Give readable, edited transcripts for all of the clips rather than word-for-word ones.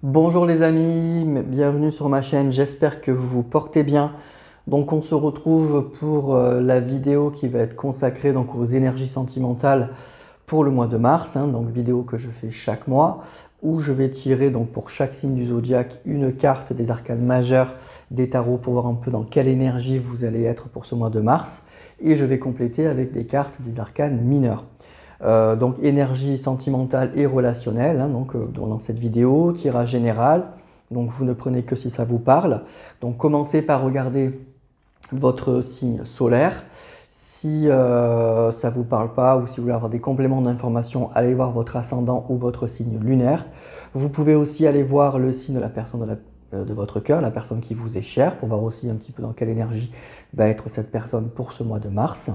Bonjour les amis, bienvenue sur ma chaîne, j'espère que vous vous portez bien. Donc on se retrouve pour la vidéo qui va être consacrée donc, aux énergies sentimentales pour le mois de mars, donc vidéo que je fais chaque mois, où je vais tirer donc, pour chaque signe du zodiaque une carte des arcanes majeurs des tarots pour voir un peu dans quelle énergie vous allez être pour ce mois de mars. Et je vais compléter avec des cartes des arcanes mineurs. Donc énergie sentimentale et relationnelle, dans cette vidéo, tirage général, donc vous ne prenez que si ça vous parle. Donc commencez par regarder votre signe solaire. Si ça ne vous parle pas ou si vous voulez avoir des compléments d'information, allez voir votre ascendant ou votre signe lunaire. Vous pouvez aussi aller voir le signe de la personne de votre cœur, la personne qui vous est chère, pour voir aussi un petit peu dans quelle énergie va être cette personne pour ce mois de mars.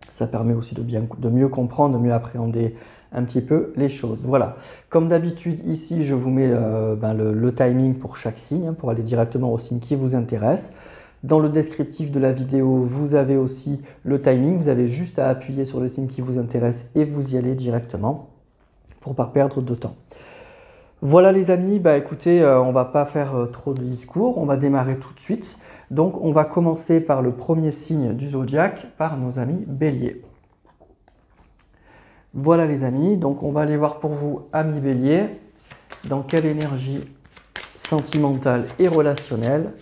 Ça permet aussi de mieux comprendre, de mieux appréhender un petit peu les choses. Voilà, comme d'habitude ici je vous mets le timing pour chaque signe, pour aller directement au signe qui vous intéresse. Dans le descriptif de la vidéo, vous avez aussi le timing, vous avez juste à appuyer sur le signe qui vous intéresse et vous y allez directement pour ne pas perdre de temps. Voilà les amis, écoutez, on ne va pas faire trop de discours, on va démarrer tout de suite. Donc on va commencer par le premier signe du zodiaque, par nos amis Bélier. Voilà les amis, donc on va aller voir pour vous, amis Bélier, dans quelle énergie sentimentale et relationnelle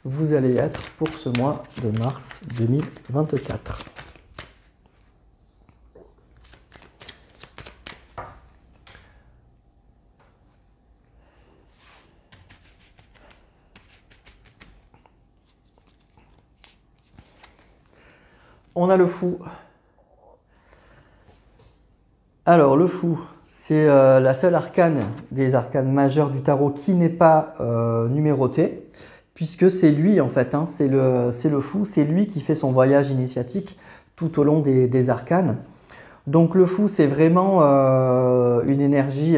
vous allez être pour ce mois de mars 2024. On a le fou. Alors le fou, c'est la seule arcane des arcanes majeures du tarot qui n'est pas numérotée, puisque c'est lui en fait, c'est le fou, c'est lui qui fait son voyage initiatique tout au long des arcanes. Donc le fou, c'est vraiment une énergie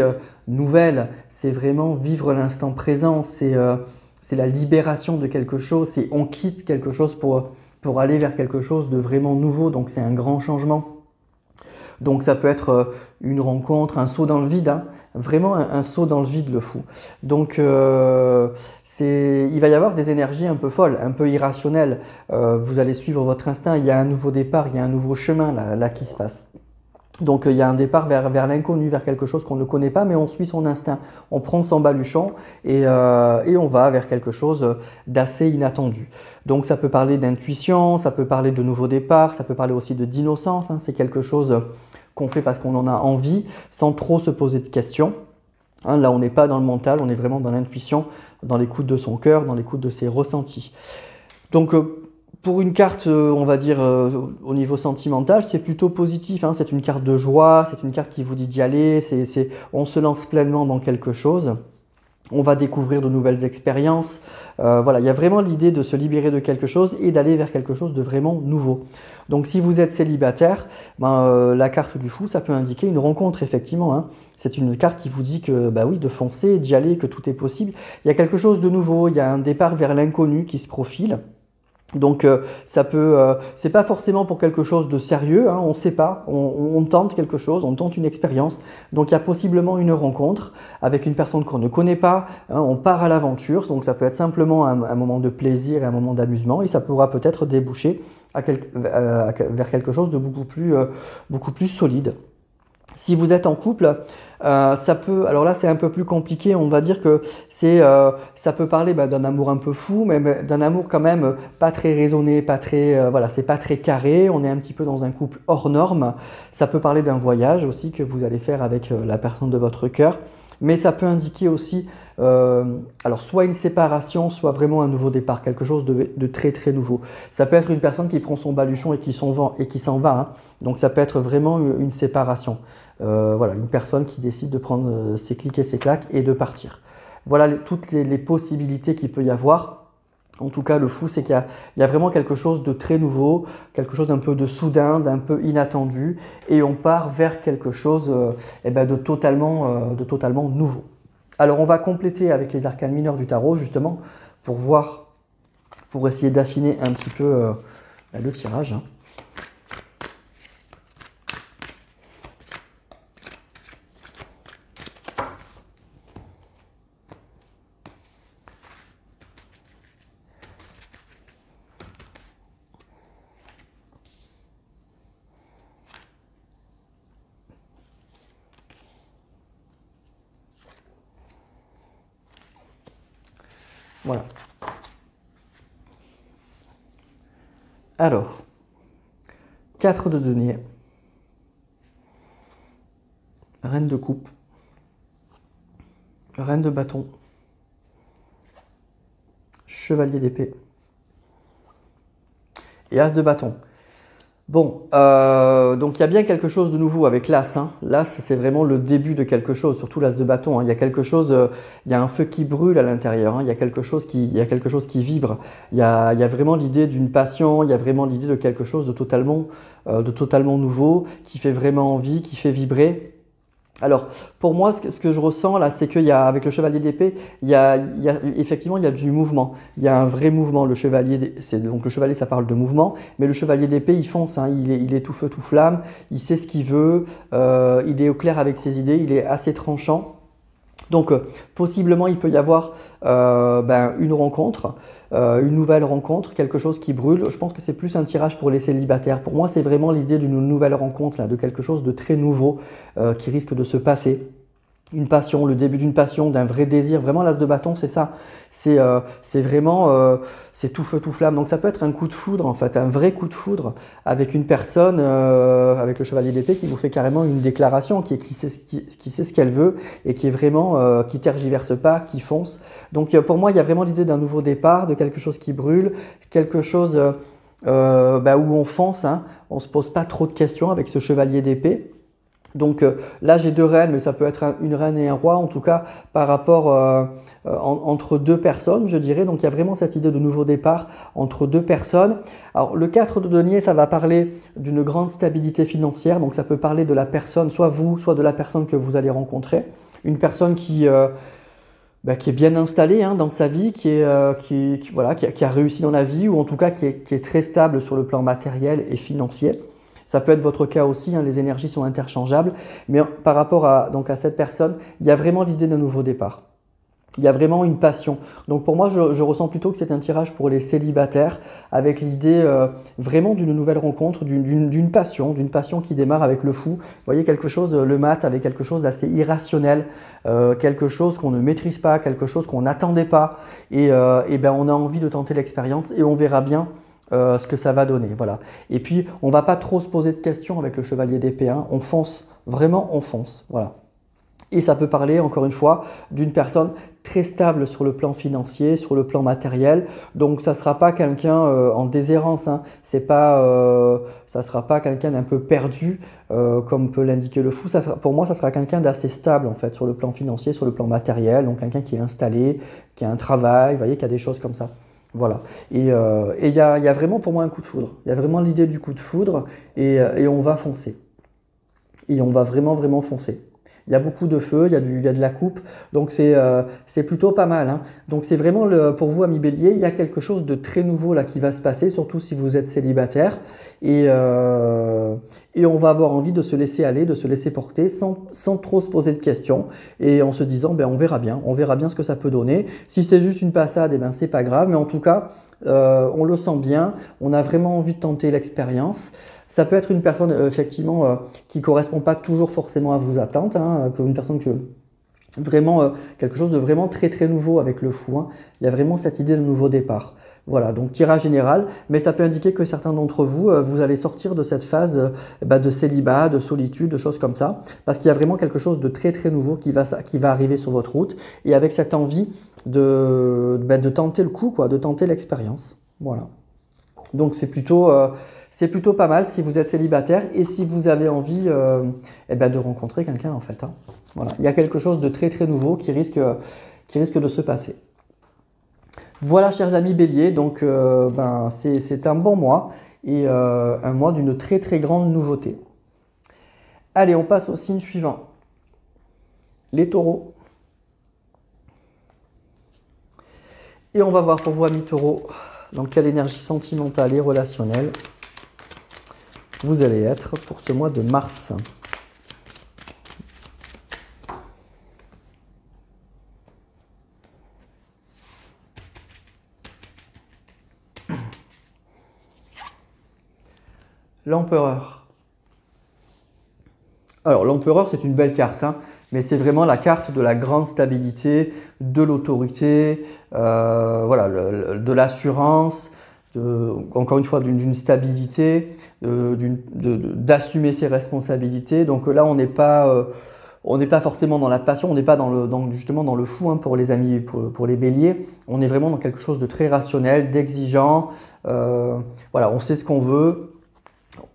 nouvelle, c'est vraiment vivre l'instant présent, c'est la libération de quelque chose, c'est on quitte quelque chose pour aller vers quelque chose de vraiment nouveau, donc c'est un grand changement. Donc ça peut être une rencontre, un saut dans le vide, vraiment un saut dans le vide le fou. Donc il va y avoir des énergies un peu folles, un peu irrationnelles. Vous allez suivre votre instinct, il y a un nouveau départ, il y a un nouveau chemin là qui se passe. Donc il y a un départ vers l'inconnu, vers quelque chose qu'on ne connaît pas, mais on suit son instinct. On prend son baluchon et on va vers quelque chose d'assez inattendu. Donc ça peut parler d'intuition, ça peut parler de nouveau départ, ça peut parler aussi d'innocence. C'est quelque chose qu'on fait parce qu'on en a envie, sans trop se poser de questions. Là, on n'est pas dans le mental, on est vraiment dans l'intuition, dans l'écoute de son cœur, dans l'écoute de ses ressentis. Donc pour une carte, on va dire, au niveau sentimental, c'est plutôt positif. C'est une carte de joie, c'est une carte qui vous dit d'y aller, on se lance pleinement dans quelque chose. On va découvrir de nouvelles expériences. Voilà, il y a vraiment l'idée de se libérer de quelque chose et d'aller vers quelque chose de vraiment nouveau. Donc si vous êtes célibataire, la carte du fou, ça peut indiquer une rencontre, effectivement. C'est une carte qui vous dit que, oui, de foncer, d'y aller, que tout est possible. Il y a quelque chose de nouveau, il y a un départ vers l'inconnu qui se profile. Donc c'est pas forcément pour quelque chose de sérieux, on ne sait pas, on tente quelque chose, on tente une expérience. Donc il y a possiblement une rencontre avec une personne qu'on ne connaît pas, on part à l'aventure, donc ça peut être simplement un moment de plaisir et un moment d'amusement et ça pourra peut-être déboucher vers quelque chose de beaucoup plus solide. Si vous êtes en couple, alors là c'est un peu plus compliqué, on va dire que ça peut parler d'un amour un peu fou, mais d'un amour quand même pas très raisonné, pas très, voilà, c'est pas très carré, on est un petit peu dans un couple hors norme. Ça peut parler d'un voyage aussi que vous allez faire avec la personne de votre cœur, mais ça peut indiquer aussi alors soit une séparation, soit vraiment un nouveau départ, quelque chose de très très nouveau. Ça peut être une personne qui prend son baluchon et qui s'en va, donc ça peut être vraiment une séparation. Voilà, une personne qui décide de prendre ses clics et ses claques et de partir. Voilà toutes les possibilités qu'il peut y avoir. En tout cas, le fou, c'est qu'il y a vraiment quelque chose de très nouveau, quelque chose d'un peu de soudain, d'un peu inattendu, et on part vers quelque chose de totalement nouveau. Alors, on va compléter avec les arcanes mineurs du tarot, justement, pour essayer d'affiner un petit peu le tirage. Voilà. Alors, 4 de denier, reine de coupe, reine de bâton, chevalier d'épée et as de bâton. Bon, donc il y a bien quelque chose de nouveau avec l'as. Hein. L'as, c'est vraiment le début de quelque chose, surtout l'as de bâton. Hein. Il y a quelque chose, il y a un feu qui brûle à l'intérieur. Hein. Il y a quelque chose qui vibre. Il y a vraiment l'idée d'une passion. Il y a vraiment l'idée de quelque chose de totalement nouveau, qui fait vraiment envie, qui fait vibrer. Alors, pour moi, ce que je ressens là, c'est qu'il y a, avec le chevalier d'épée, effectivement, il y a du mouvement. Il y a un vrai mouvement. Le chevalier, donc le chevalier, ça parle de mouvement, mais le chevalier d'épée, il fonce. Hein, il est tout feu, tout flamme. Il sait ce qu'il veut. Il est au clair avec ses idées. Il est assez tranchant. Donc, possiblement, il peut y avoir une rencontre, une nouvelle rencontre, quelque chose qui brûle. Je pense que c'est plus un tirage pour les célibataires. Pour moi, c'est vraiment l'idée d'une nouvelle rencontre, là, de quelque chose de très nouveau qui risque de se passer. Une passion, le début d'une passion, d'un vrai désir. Vraiment, l'as de bâton, c'est ça. C'est vraiment, c'est tout feu, tout flamme. Donc, ça peut être un coup de foudre, en fait, un vrai coup de foudre avec une personne, avec le chevalier d'épée, qui vous fait carrément une déclaration, qui sait ce qu'elle veut et qui est vraiment, qui tergiverse pas, qui fonce. Donc, pour moi, il y a vraiment l'idée d'un nouveau départ, de quelque chose qui brûle, quelque chose où on fonce. Hein. On se pose pas trop de questions avec ce chevalier d'épée. Donc là, j'ai 2 reines, mais ça peut être une reine et un roi, en tout cas par rapport entre 2 personnes, je dirais. Donc il y a vraiment cette idée de nouveau départ entre 2 personnes. Alors le 4 de denier, ça va parler d'une grande stabilité financière. Donc ça peut parler de la personne, soit vous, soit de la personne que vous allez rencontrer. Une personne qui est bien installée hein, dans sa vie, qui a réussi dans la vie, ou en tout cas qui est très stable sur le plan matériel et financier. Ça peut être votre cas aussi, hein, les énergies sont interchangeables, mais par rapport à cette personne, il y a vraiment l'idée d'un nouveau départ. Il y a vraiment une passion. Donc pour moi, je ressens plutôt que c'est un tirage pour les célibataires, avec l'idée vraiment d'une nouvelle rencontre, d'une passion qui démarre avec le fou. Vous voyez, quelque chose, le mat, avec quelque chose d'assez irrationnel, quelque chose qu'on ne maîtrise pas, quelque chose qu'on n'attendait pas, et on a envie de tenter l'expérience, et on verra bien ce que ça va donner. Voilà. Et puis, on ne va pas trop se poser de questions avec le chevalier d'épée. Hein. On fonce, vraiment on fonce. Voilà. Et ça peut parler, encore une fois, d'une personne très stable sur le plan financier, sur le plan matériel. Donc, ça ne sera pas quelqu'un en déshérence. Hein. Ça ne sera pas quelqu'un d'un peu perdu, comme peut l'indiquer le fou. Pour moi, ça sera quelqu'un d'assez stable, en fait, sur le plan financier, sur le plan matériel. Donc, quelqu'un qui est installé, qui a un travail, vous voyez, qui a des choses comme ça. Voilà. Et il y a vraiment pour moi un coup de foudre. Il y a vraiment l'idée du coup de foudre et on va foncer. Et on va vraiment, vraiment foncer. Il y a beaucoup de feu, il y a de la coupe, donc c'est plutôt pas mal. Hein. Donc c'est vraiment, pour vous, amis bélier, il y a quelque chose de très nouveau là qui va se passer, surtout si vous êtes célibataire. Et on va avoir envie de se laisser aller, de se laisser porter sans trop se poser de questions et en se disant on verra bien ce que ça peut donner. Si c'est juste une passade, c'est pas grave, mais en tout cas, on le sent bien, on a vraiment envie de tenter l'expérience. Ça peut être une personne effectivement qui ne correspond pas toujours forcément à vos attentes, hein, une personne vraiment quelque chose de vraiment très très nouveau avec le fou. Hein. Il y a vraiment cette idée de nouveau départ. Voilà, donc tirage général, mais ça peut indiquer que certains d'entre vous, vous allez sortir de cette phase de célibat, de solitude, de choses comme ça, parce qu'il y a vraiment quelque chose de très très nouveau qui va arriver sur votre route, et avec cette envie de tenter le coup, de tenter l'expérience. Voilà. Donc c'est plutôt pas mal si vous êtes célibataire et si vous avez envie de rencontrer quelqu'un en fait. Hein. Voilà. Il y a quelque chose de très très nouveau qui risque de se passer. Voilà, chers amis béliers, donc c'est un bon mois et un mois d'une très très grande nouveauté. Allez, on passe au signe suivant. Les taureaux. Et on va voir pour vous, amis taureaux, dans quelle énergie sentimentale et relationnelle vous allez être pour ce mois de mars. L'empereur. Alors l'empereur, c'est une belle carte. Hein. Mais c'est vraiment la carte de la grande stabilité, de l'autorité, voilà, de l'assurance, encore une fois d'une stabilité, d'assumer ses responsabilités. Donc là, on n'est pas forcément dans la passion, on n'est pas justement dans le fou hein, pour les amis, pour les béliers. On est vraiment dans quelque chose de très rationnel, d'exigeant. Voilà, on sait ce qu'on veut.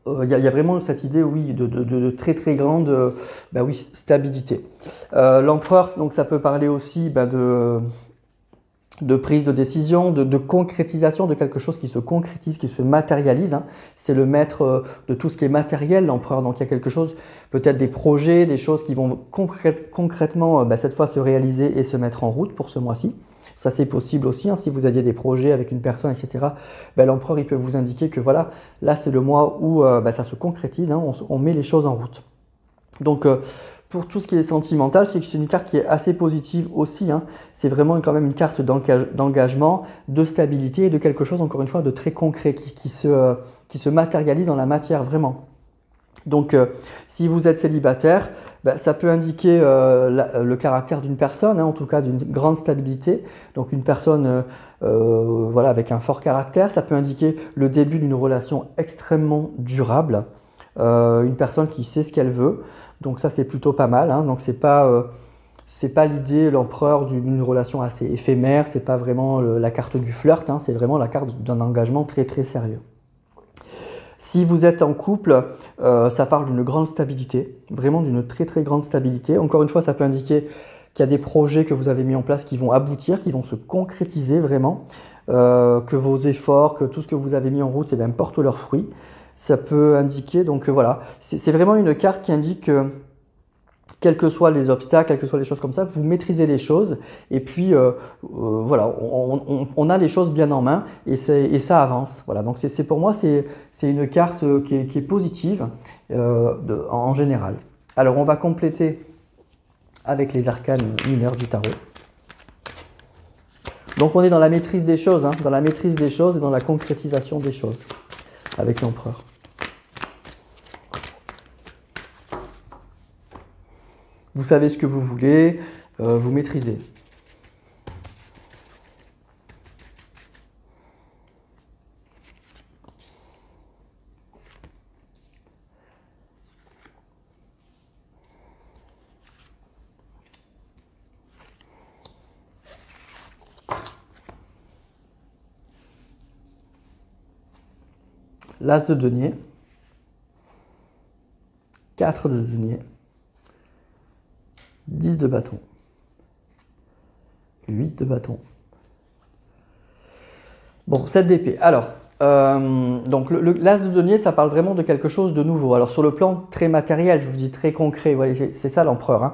Il y a vraiment cette idée, oui, de très très grande oui, stabilité. L'empereur, donc ça peut parler aussi de prise de décision, de concrétisation de quelque chose qui se concrétise, qui se matérialise. Hein. C'est le maître de tout ce qui est matériel, l'empereur. Donc il y a quelque chose, peut-être des projets, des choses qui vont concrètement cette fois se réaliser et se mettre en route pour ce mois-ci. Ça c'est possible aussi, hein, si vous aviez des projets avec une personne, etc. L'empereur il peut vous indiquer que voilà, là c'est le mois où ça se concrétise, hein, on met les choses en route. Donc pour tout ce qui est sentimental, c'est une carte qui est assez positive aussi. Hein. C'est vraiment quand même une carte d'engagement, de stabilité et de quelque chose, encore une fois, de très concret qui se matérialise dans la matière vraiment. Donc, si vous êtes célibataire, ça peut indiquer le caractère d'une personne, hein, en tout cas d'une grande stabilité. Donc, une personne voilà, avec un fort caractère. Ça peut indiquer le début d'une relation extrêmement durable. Une personne qui sait ce qu'elle veut. Donc, ça, c'est plutôt pas mal. Hein. Donc, c'est pas l'idée, l'empereur, d'une relation assez éphémère. C'est pas vraiment la carte du flirt. Hein. C'est vraiment la carte d'un engagement très, très sérieux. Si vous êtes en couple, ça parle d'une grande stabilité, vraiment d'une très très grande stabilité. Encore une fois, ça peut indiquer qu'il y a des projets que vous avez mis en place qui vont aboutir, qui vont se concrétiser vraiment, que vos efforts, que tout ce que vous avez mis en route portent leurs fruits. Ça peut indiquer, donc voilà, c'est vraiment une carte qui indique que quels que soient les obstacles, quelles que soient les choses comme ça, vous maîtrisez les choses et puis voilà, on a les choses bien en main et ça avance. Voilà, donc pour moi, c'est une carte qui est positive en général. Alors, on va compléter avec les arcanes mineurs du tarot. Donc, on est dans la maîtrise des choses, hein, dans la maîtrise des choses et dans la concrétisation des choses avec l'empereur. Vous savez ce que vous voulez, vous maîtrisez. L'as de denier, 4 de denier, 10 de bâton, 8 de bâton. Bon, 7 d'épée. Alors, donc l'as de denier, ça parle vraiment de quelque chose de nouveau. Alors sur le plan très matériel, je vous dis très concret, voyez, c'est ça l'empereur. Hein.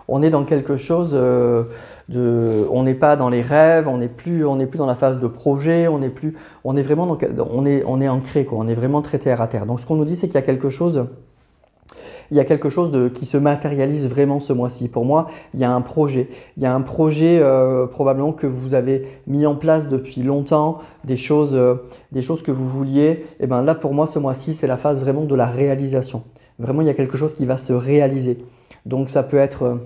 On est dans quelque chose on n'est pas dans les rêves, on n'est plus dans la phase de projet, on est vraiment on est ancré, quoi. On est vraiment très terre à terre. Donc ce qu'on nous dit, c'est qu'il y a quelque chose. Qui se matérialise vraiment ce mois-ci. Pour moi, il y a un projet. Il y a un projet probablement que vous avez mis en place depuis longtemps, des choses que vous vouliez. Et bien là, pour moi, ce mois-ci, c'est la phase vraiment de la réalisation. Vraiment, il y a quelque chose qui va se réaliser. Donc, ça peut être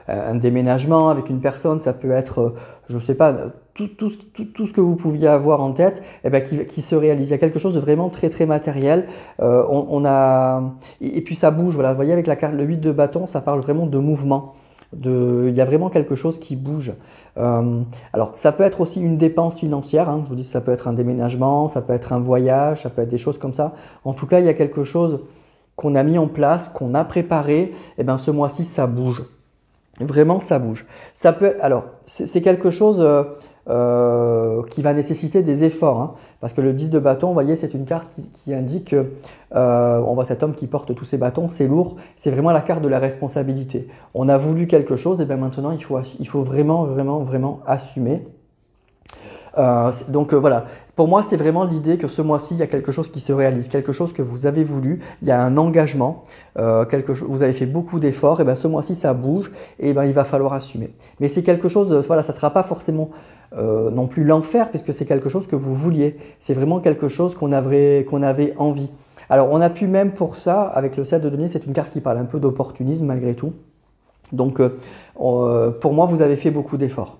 un déménagement avec une personne, ça peut être, je ne sais pas, tout ce que vous pouviez avoir en tête, qui se réalise. Il y a quelque chose de vraiment très très matériel. Et puis ça bouge. Voilà, vous voyez avec la carte, le 8 de bâton, ça parle vraiment de mouvement. Il y a vraiment quelque chose qui bouge. Alors ça peut être aussi une dépense financière. Hein. Je vous dis, ça peut être un déménagement, ça peut être un voyage, ça peut être des choses comme ça. En tout cas, il y a quelque chose qu'on a mis en place, qu'on a préparé, ce mois-ci, ça bouge. Vraiment, ça bouge. Ça peut, alors, c'est quelque chose qui va nécessiter des efforts. Hein, parce que le 10 de bâton, vous voyez, c'est une carte qui indique on voit cet homme qui porte tous ses bâtons, c'est lourd. C'est vraiment la carte de la responsabilité. On a voulu quelque chose, et bien maintenant, il faut vraiment, vraiment, vraiment assumer. Donc voilà, pour moi c'est vraiment l'idée que ce mois-ci il y a quelque chose qui se réalise, quelque chose que vous avez voulu, il y a un engagement, vous avez fait beaucoup d'efforts, et bien ce mois-ci ça bouge et ben il va falloir assumer. Mais c'est quelque chose, voilà, ça ne sera pas forcément non plus l'enfer puisque c'est quelque chose que vous vouliez, c'est vraiment quelque chose qu'on avait envie. Alors, on a pu même pour ça, avec le 7 de denier, c'est une carte qui parle un peu d'opportunisme malgré tout. Donc, pour moi, vous avez fait beaucoup d'efforts.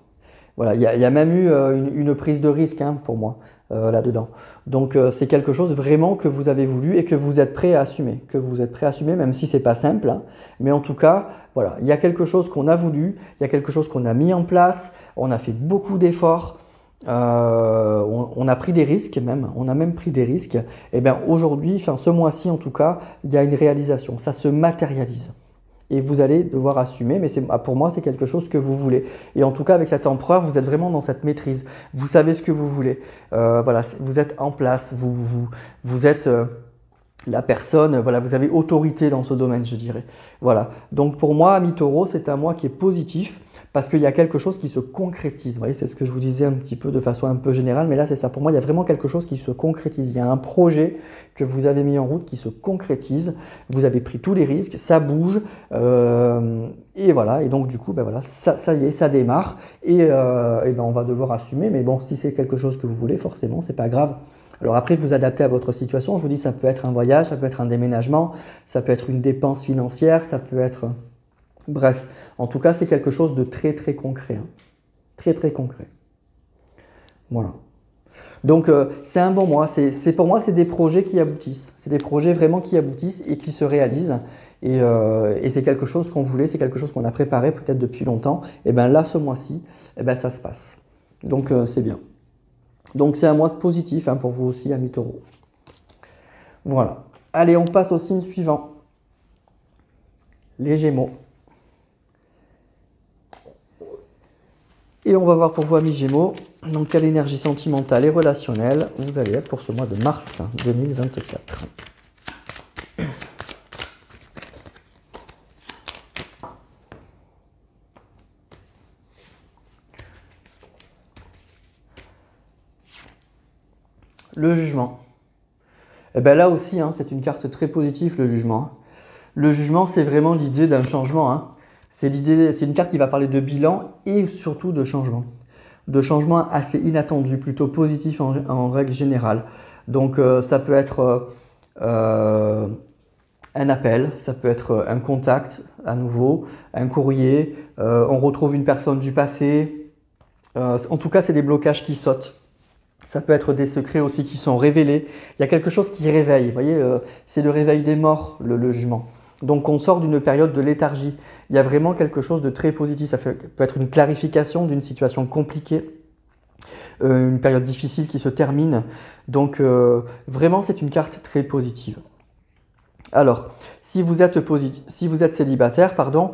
Voilà, il y a même eu une prise de risque hein, pour moi là-dedans. Donc, c'est quelque chose vraiment que vous avez voulu et que vous êtes prêt à assumer. Que vous êtes prêt à assumer, même si ce n'est pas simple. Hein. Mais en tout cas, voilà, il y a quelque chose qu'on a voulu, il y a quelque chose qu'on a mis en place, on a fait beaucoup d'efforts. On a pris des risques même, on a même pris des risques. Et bien aujourd'hui, enfin ce mois-ci en tout cas, il y a une réalisation, ça se matérialise. Et vous allez devoir assumer, mais pour moi, c'est quelque chose que vous voulez. Et en tout cas, avec cet empereur, vous êtes vraiment dans cette maîtrise. Vous savez ce que vous voulez. Voilà, vous êtes en place, vous êtes la personne, voilà, vous avez autorité dans ce domaine, je dirais. Voilà. Donc pour moi, ami Taureau, c'est un mois qui est positif parce qu'il y a quelque chose qui se concrétise. Vous voyez, c'est ce que je vous disais un petit peu de façon un peu générale, mais là, c'est ça. Pour moi, il y a vraiment quelque chose qui se concrétise. Il y a un projet que vous avez mis en route qui se concrétise. Vous avez pris tous les risques, ça bouge, et voilà. Et donc, du coup, ben voilà, ça y est, ça démarre, et ben, on va devoir assumer. Mais bon, si c'est quelque chose que vous voulez, forcément, c'est pas grave. Alors après, vous adaptez à votre situation. Je vous dis, ça peut être un voyage, ça peut être un déménagement, ça peut être une dépense financière, ça peut être… Bref, en tout cas, c'est quelque chose de très, très concret. Hein. Très, très concret. Voilà. Donc, c'est un bon mois. Pour moi, c'est des projets qui aboutissent. C'est des projets vraiment qui aboutissent et qui se réalisent. Et c'est quelque chose qu'on voulait, c'est quelque chose qu'on a préparé peut-être depuis longtemps. Et bien là, ce mois-ci, eh ben, ça se passe. Donc, c'est bien. Donc c'est un mois positif hein, pour vous aussi, amis Taureau. Voilà. Allez, on passe au signe suivant. Les Gémeaux. Et on va voir pour vous, amis Gémeaux, donc quelle énergie sentimentale et relationnelle vous allez être pour ce mois de mars 2024. Le jugement. Et bien là aussi, hein, c'est une carte très positive, le jugement. Le jugement, c'est vraiment l'idée d'un changement. Hein. C'est une carte qui va parler de bilan et surtout de changement. De changement assez inattendu, plutôt positif en règle générale. Donc ça peut être un appel, ça peut être un contact à nouveau, un courrier, on retrouve une personne du passé. En tout cas, c'est des blocages qui sautent. Ça peut être des secrets aussi qui sont révélés. Il y a quelque chose qui réveille. Vous voyez, c'est le réveil des morts, le jugement. Donc on sort d'une période de léthargie. Il y a vraiment quelque chose de très positif. Ça peut être une clarification d'une situation compliquée, une période difficile qui se termine. Donc vraiment, c'est une carte très positive. Alors, si vous êtes célibataire, pardon,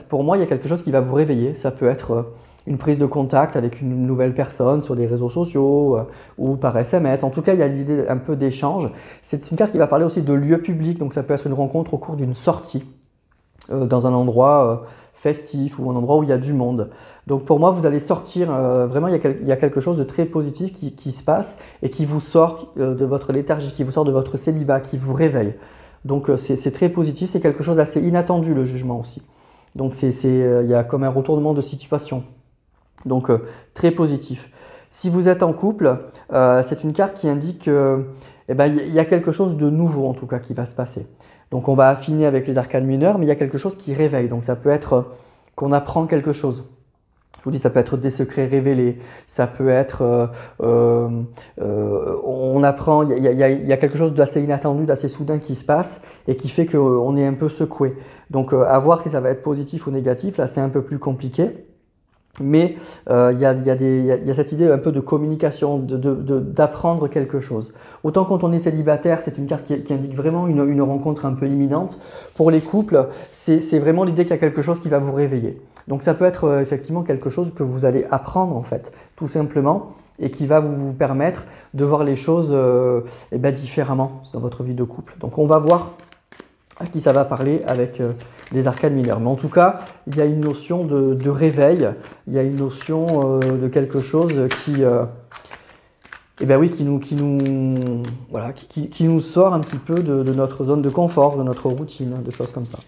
pour moi, il y a quelque chose qui va vous réveiller. Ça peut être une prise de contact avec une nouvelle personne sur des réseaux sociaux ou par SMS. En tout cas, il y a l'idée un peu d'échange. C'est une carte qui va parler aussi de lieu public, donc ça peut être une rencontre au cours d'une sortie dans un endroit festif ou un endroit où il y a du monde. Donc pour moi, vous allez sortir, vraiment, il y a quelque chose de très positif qui se passe et qui vous sort de votre léthargie, qui vous sort de votre célibat, qui vous réveille. Donc c'est très positif, c'est quelque chose d'assez inattendu, le jugement aussi. Donc il y a comme un retournement de situation. Donc très positif. Si vous êtes en couple, c'est une carte qui indique il y a quelque chose de nouveau en tout cas qui va se passer. Donc on va affiner avec les arcanes mineures, mais il y a quelque chose qui réveille. Donc ça peut être qu'on apprend quelque chose. Je vous dis, ça peut être des secrets révélés, ça peut être on apprend, il y a quelque chose d'assez inattendu, d'assez soudain qui se passe et qui fait qu'on est un peu secoué. Donc à voir si ça va être positif ou négatif, là c'est un peu plus compliqué. Mais il y a cette idée un peu de communication, d'apprendre quelque chose. Autant quand on est célibataire, c'est une carte qui indique vraiment une rencontre un peu imminente. Pour les couples, c'est vraiment l'idée qu'il y a quelque chose qui va vous réveiller. Donc ça peut être effectivement quelque chose que vous allez apprendre en fait, tout simplement, et qui va vous permettre de voir les choses différemment dans votre vie de couple. Donc on va voir à qui ça va parler avec les arcanes mineures. Mais en tout cas, il y a une notion de réveil, il y a une notion de quelque chose qui nous sort un petit peu de notre zone de confort, de notre routine, de choses comme ça.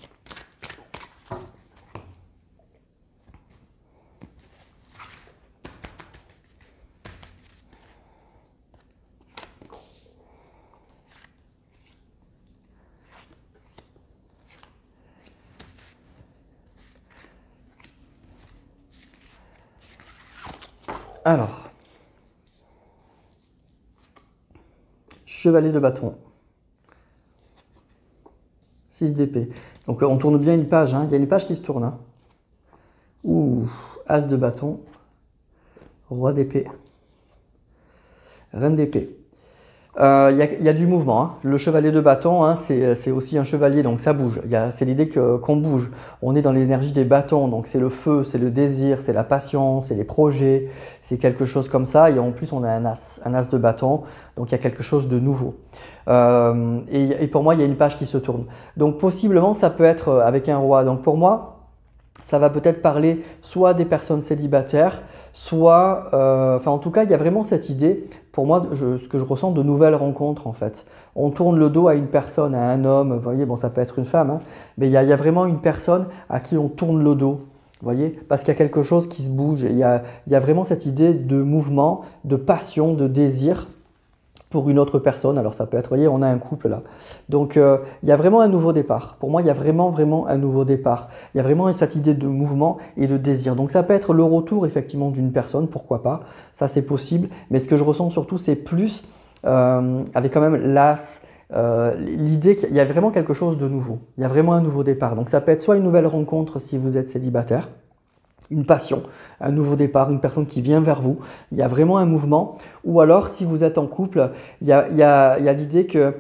Alors, chevalier de bâton. 6 d'épée. Donc on tourne bien une page, hein. Il y a une page qui se tourne. Hein. Ouh, as de bâton, roi d'épée, reine d'épée. Il y a du mouvement. Hein. Le chevalier de bâton, hein, c'est aussi un chevalier, donc ça bouge. C'est l'idée qu'on bouge. On est dans l'énergie des bâtons, donc c'est le feu, c'est le désir, c'est la passion, c'est les projets, c'est quelque chose comme ça. Et en plus, on a un as de bâton, donc il y a quelque chose de nouveau. Et pour moi, il y a une page qui se tourne. Donc possiblement, ça peut être avec un roi. Donc pour moi, ça va peut-être parler soit des personnes célibataires, soit, enfin en tout cas, il y a vraiment cette idée, pour moi, ce que je ressens, de nouvelles rencontres en fait. On tourne le dos à une personne, à un homme, vous voyez, bon ça peut être une femme, hein, mais il y a vraiment une personne à qui on tourne le dos. Vous voyez, parce qu'il y a quelque chose qui se bouge, il y a vraiment cette idée de mouvement, de passion, de désir pour une autre personne. Alors ça peut être, vous voyez, on a un couple là. Donc il y a vraiment un nouveau départ. Pour moi, il y a vraiment un nouveau départ. Il y a vraiment cette idée de mouvement et de désir. Donc ça peut être le retour effectivement d'une personne, pourquoi pas. Ça c'est possible. Mais ce que je ressens surtout, c'est plus avec quand même l'as, l'idée qu'il y a vraiment quelque chose de nouveau. Il y a vraiment un nouveau départ. Donc ça peut être soit une nouvelle rencontre si vous êtes célibataire, une passion, un nouveau départ, une personne qui vient vers vous. Il y a vraiment un mouvement. Ou alors, si vous êtes en couple, il y a l'idée que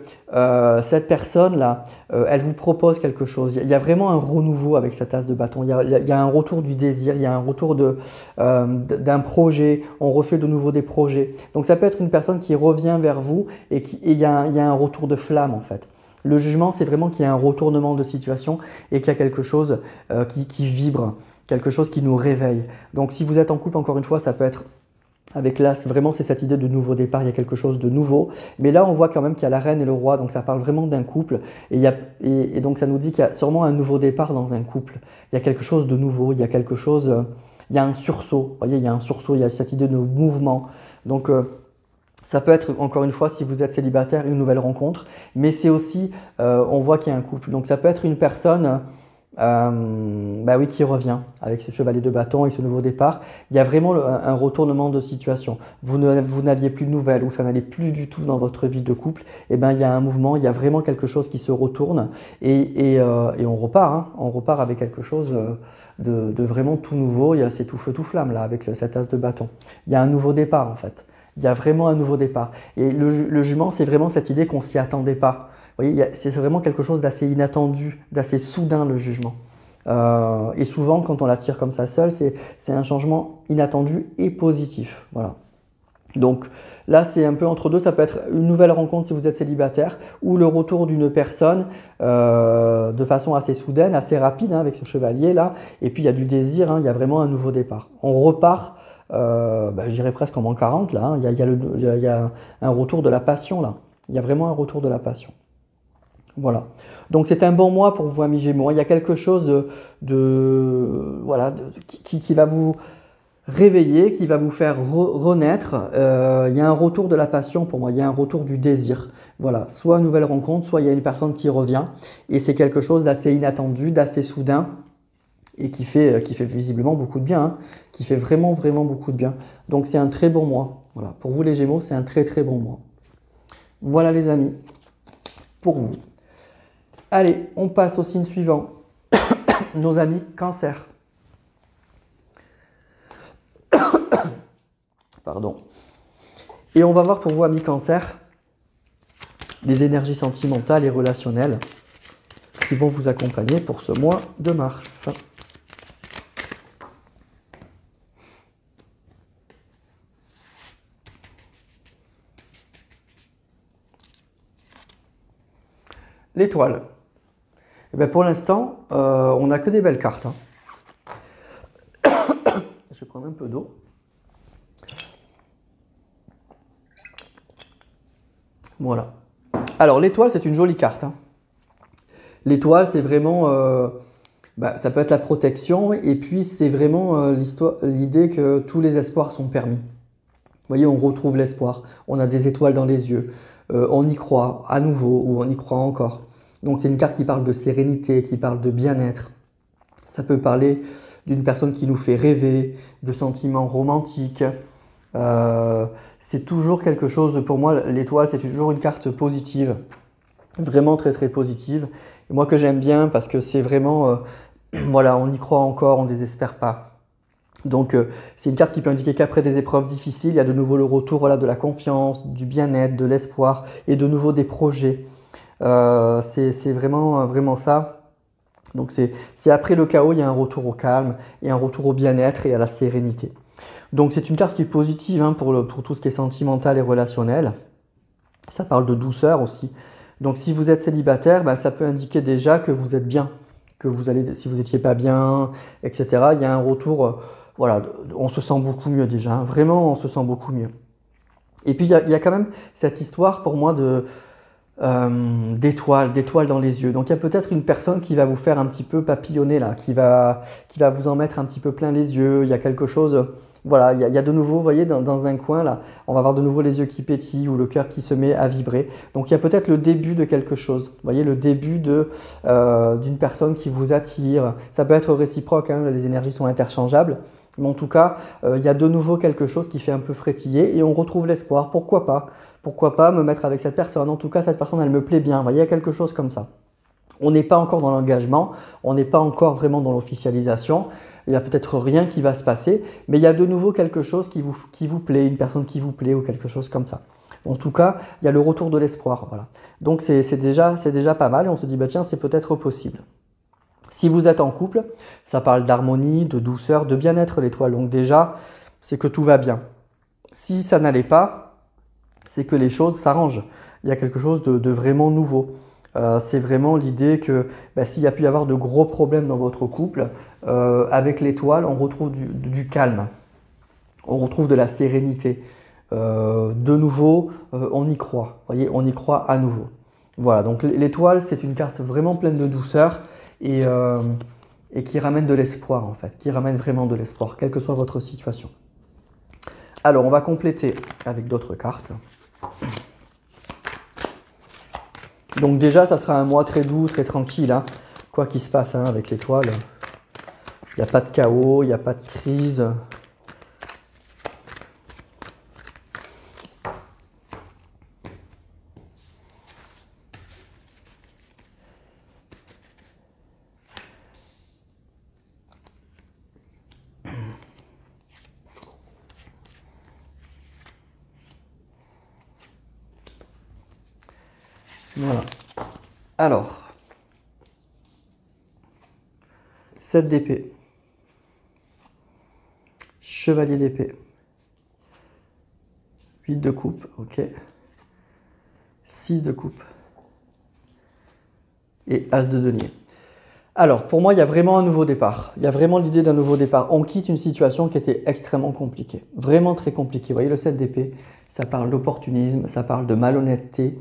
cette personne-là, elle vous propose quelque chose. Il y a vraiment un renouveau avec cette as de bâton. Il y a un retour du désir, il y a un retour d'un projet. On refait de nouveau des projets. Donc, ça peut être une personne qui revient vers vous et il y a un retour de flamme en fait. Le jugement, c'est vraiment qu'il y a un retournement de situation et qu'il y a quelque chose qui vibre, quelque chose qui nous réveille. Donc si vous êtes en couple, encore une fois, ça peut être avec l'as, vraiment c'est cette idée de nouveau départ, il y a quelque chose de nouveau. Mais là, on voit quand même qu'il y a la reine et le roi, donc ça parle vraiment d'un couple. Et donc ça nous dit qu'il y a sûrement un nouveau départ dans un couple. Il y a quelque chose de nouveau, il y a quelque chose, il y a un sursaut. Vous voyez, il y a un sursaut, il y a cette idée de mouvement. Donc ça peut être, encore une fois, si vous êtes célibataire, une nouvelle rencontre, mais c'est aussi, on voit qu'il y a un couple. Donc ça peut être une personne bah oui, qui revient avec ce chevalier de bâton et ce nouveau départ. Il y a vraiment un retournement de situation. Vous n'aviez plus de nouvelles ou ça n'allait plus du tout dans votre vie de couple. Et ben, il y a un mouvement, il y a vraiment quelque chose qui se retourne et on repart. Hein. On repart avec quelque chose de vraiment tout nouveau. C'est tout feu, tout flamme là avec cet as de bâton. Il y a un nouveau départ en fait. Il y a vraiment un nouveau départ. Et le jument, c'est vraiment cette idée qu'on ne s'y attendait pas. Vous voyez, c'est vraiment quelque chose d'assez inattendu, d'assez soudain le jugement. Et souvent, quand on la tire comme ça seule, c'est un changement inattendu et positif. Voilà. Donc là, c'est un peu entre deux. Ça peut être une nouvelle rencontre si vous êtes célibataire ou le retour d'une personne de façon assez soudaine, assez rapide hein, avec ce chevalier-là. Et puis, il y a du désir, hein, il y a vraiment un nouveau départ. On repart. Je dirais presque en moins 40 là, hein. Il y a un retour de la passion là, il y a vraiment un retour de la passion. Voilà, donc c'est un bon mois pour vous amis Gémeaux, il y a quelque chose qui va vous réveiller, qui va vous faire renaître, il y a un retour de la passion pour moi, il y a un retour du désir, voilà, soit une nouvelle rencontre, soit il y a une personne qui revient et c'est quelque chose d'assez inattendu, d'assez soudain. Et qui fait visiblement beaucoup de bien, hein, qui fait vraiment beaucoup de bien. Donc c'est un très bon mois. Voilà. Pour vous les Gémeaux, c'est un très bon mois. Voilà les amis, pour vous. Allez, on passe au signe suivant. Nos amis Cancer. Pardon. Et on va voir pour vous amis Cancer, les énergies sentimentales et relationnelles qui vont vous accompagner pour ce mois de mars. L'étoile. Eh bien pour l'instant, on n'a que des belles cartes. Hein. Je vais prendre un peu d'eau. Voilà. Alors l'étoile, c'est une jolie carte. Hein. L'étoile, c'est vraiment, ça peut être la protection et puis c'est vraiment l'idée que tous les espoirs sont permis. Vous voyez, on retrouve l'espoir. On a des étoiles dans les yeux. On y croit à nouveau ou on y croit encore. Donc c'est une carte qui parle de sérénité, qui parle de bien-être. Ça peut parler d'une personne qui nous fait rêver, de sentiments romantiques, C'est toujours quelque chose, pour moi, l'étoile, c'est toujours une carte positive, vraiment très très positive. Et moi que j'aime bien parce que c'est vraiment, voilà, on y croit encore, on ne désespère pas. Donc c'est une carte qui peut indiquer qu'après des épreuves difficiles, il y a de nouveau le retour voilà, de la confiance, du bien-être, de l'espoir et de nouveau des projets. C'est vraiment, vraiment ça. Donc c'est après le chaos, il y a un retour au calme et un retour au bien-être et à la sérénité. Donc c'est une carte qui est positive hein, pour tout ce qui est sentimental et relationnel. Ça parle de douceur aussi. Donc si vous êtes célibataire, ben, ça peut indiquer déjà que vous êtes bien, que vous allez, si vous n'étiez pas bien, etc. Il y a un retour, voilà, on se sent beaucoup mieux déjà. Hein. Vraiment, on se sent beaucoup mieux. Et puis il y a quand même cette histoire pour moi d'étoiles dans les yeux. Donc il y a peut-être une personne qui va vous faire un petit peu papillonner là, qui va vous en mettre un petit peu plein les yeux. Il y a quelque chose, voilà, il y a de nouveau, vous voyez, dans un coin là, on va avoir de nouveau les yeux qui pétillent ou le cœur qui se met à vibrer. Donc il y a peut-être le début de quelque chose. Vous voyez, le début d'une personne qui vous attire. Ça peut être réciproque, hein, les énergies sont interchangeables. Mais en tout cas, il y a de nouveau quelque chose qui fait un peu frétiller et on retrouve l'espoir. Pourquoi pas? Pourquoi pas me mettre avec cette personne? En tout cas, cette personne, elle me plaît bien. Vous voyez, il y a quelque chose comme ça. On n'est pas encore dans l'engagement, on n'est pas encore vraiment dans l'officialisation. Il n'y a peut-être rien qui va se passer, mais il y a de nouveau quelque chose qui vous plaît, une personne qui vous plaît ou quelque chose comme ça. En tout cas, il y a le retour de l'espoir. Voilà. Donc c'est déjà pas mal et on se dit, bah, tiens, c'est peut-être possible. Si vous êtes en couple, ça parle d'harmonie, de douceur, de bien-être l'étoile. Donc déjà, c'est que tout va bien. Si ça n'allait pas, c'est que les choses s'arrangent. Il y a quelque chose de vraiment nouveau. C'est vraiment l'idée que bah, s'il y a pu y avoir de gros problèmes dans votre couple, avec l'étoile, on retrouve du calme. On retrouve de la sérénité. De nouveau, on y croit. Vous voyez, on y croit à nouveau. Voilà, donc l'étoile, c'est une carte vraiment pleine de douceur et qui ramène de l'espoir en fait, qui ramène vraiment de l'espoir, quelle que soit votre situation. Alors, on va compléter avec d'autres cartes. Donc déjà, ça sera un mois très doux, très tranquille, hein. Quoi qu'il se passe hein, avec l'étoile. Il n'y a pas de chaos, il n'y a pas de crise. Voilà. Alors, 7 d'épée, chevalier d'épée, 8 de coupe, ok, 6 de coupe et as de denier. Alors, pour moi, il y a vraiment un nouveau départ. Il y a vraiment l'idée d'un nouveau départ. On quitte une situation qui était extrêmement compliquée, vraiment très compliquée. Vous voyez, le 7 d'épée, ça parle d'opportunisme, ça parle de malhonnêteté.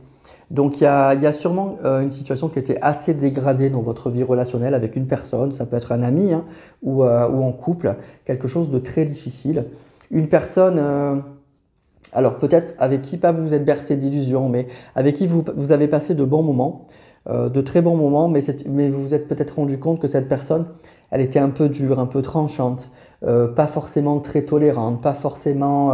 Donc il y a sûrement une situation qui était assez dégradée dans votre vie relationnelle avec une personne, ça peut être un ami hein, ou en couple, quelque chose de très difficile. Une personne, alors peut-être avec qui pas vous êtes bercé d'illusions, mais avec qui vous avez passé de bons moments, de très bons moments, mais vous vous êtes peut-être rendu compte que cette personne, elle était un peu dure, un peu tranchante, pas forcément très tolérante, pas forcément...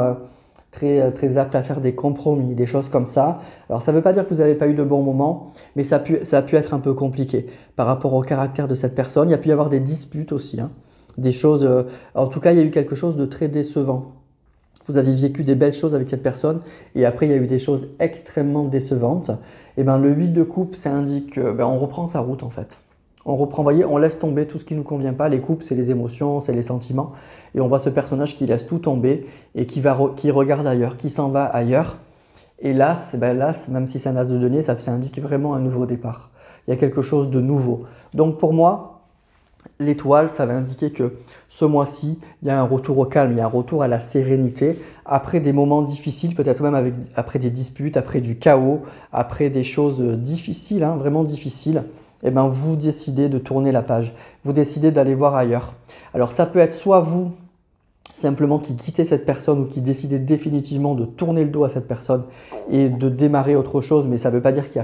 très apte à faire des compromis, des choses comme ça. Alors ça ne veut pas dire que vous n'avez pas eu de bons moments, mais ça a pu être un peu compliqué par rapport au caractère de cette personne. Il y a pu y avoir des disputes aussi, hein. Des choses, en tout cas il y a eu quelque chose de très décevant. Vous avez vécu des belles choses avec cette personne et après il y a eu des choses extrêmement décevantes. Et ben le 8 de coupe, ça indique qu'on reprend sa route en fait. On reprend, vous voyez, on laisse tomber tout ce qui ne nous convient pas. Les couples, c'est les émotions, c'est les sentiments. Et on voit ce personnage qui laisse tout tomber et qui regarde ailleurs, qui s'en va ailleurs. Et là, même si c'est un as de denier, ça indique vraiment un nouveau départ. Il y a quelque chose de nouveau. Donc pour moi, l'étoile, ça va indiquer que ce mois-ci, il y a un retour au calme, il y a un retour à la sérénité. Après des moments difficiles, peut-être même après des disputes, après du chaos, après des choses difficiles, hein, vraiment difficiles. Eh ben, vous décidez de tourner la page, vous décidez d'aller voir ailleurs. Alors ça peut être soit vous, simplement qui quittez cette personne ou qui décidez définitivement de tourner le dos à cette personne et de démarrer autre chose, mais ça ne veut pas dire qu'il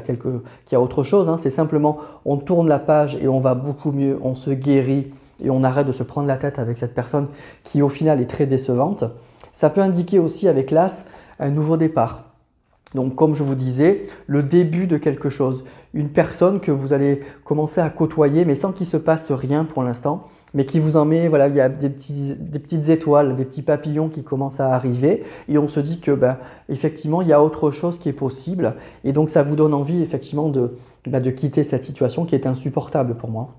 y a autre chose, hein. C'est simplement on tourne la page et on va beaucoup mieux, on se guérit et on arrête de se prendre la tête avec cette personne qui au final est très décevante. Ça peut indiquer aussi avec l'As un nouveau départ. Donc comme je vous disais, le début de quelque chose. Une personne que vous allez commencer à côtoyer mais sans qu'il se passe rien pour l'instant, mais qui vous en met, voilà, il y a des petites étoiles, des petits papillons qui commencent à arriver et on se dit que effectivement il y a autre chose qui est possible et donc ça vous donne envie effectivement de quitter cette situation qui est insupportable pour moi.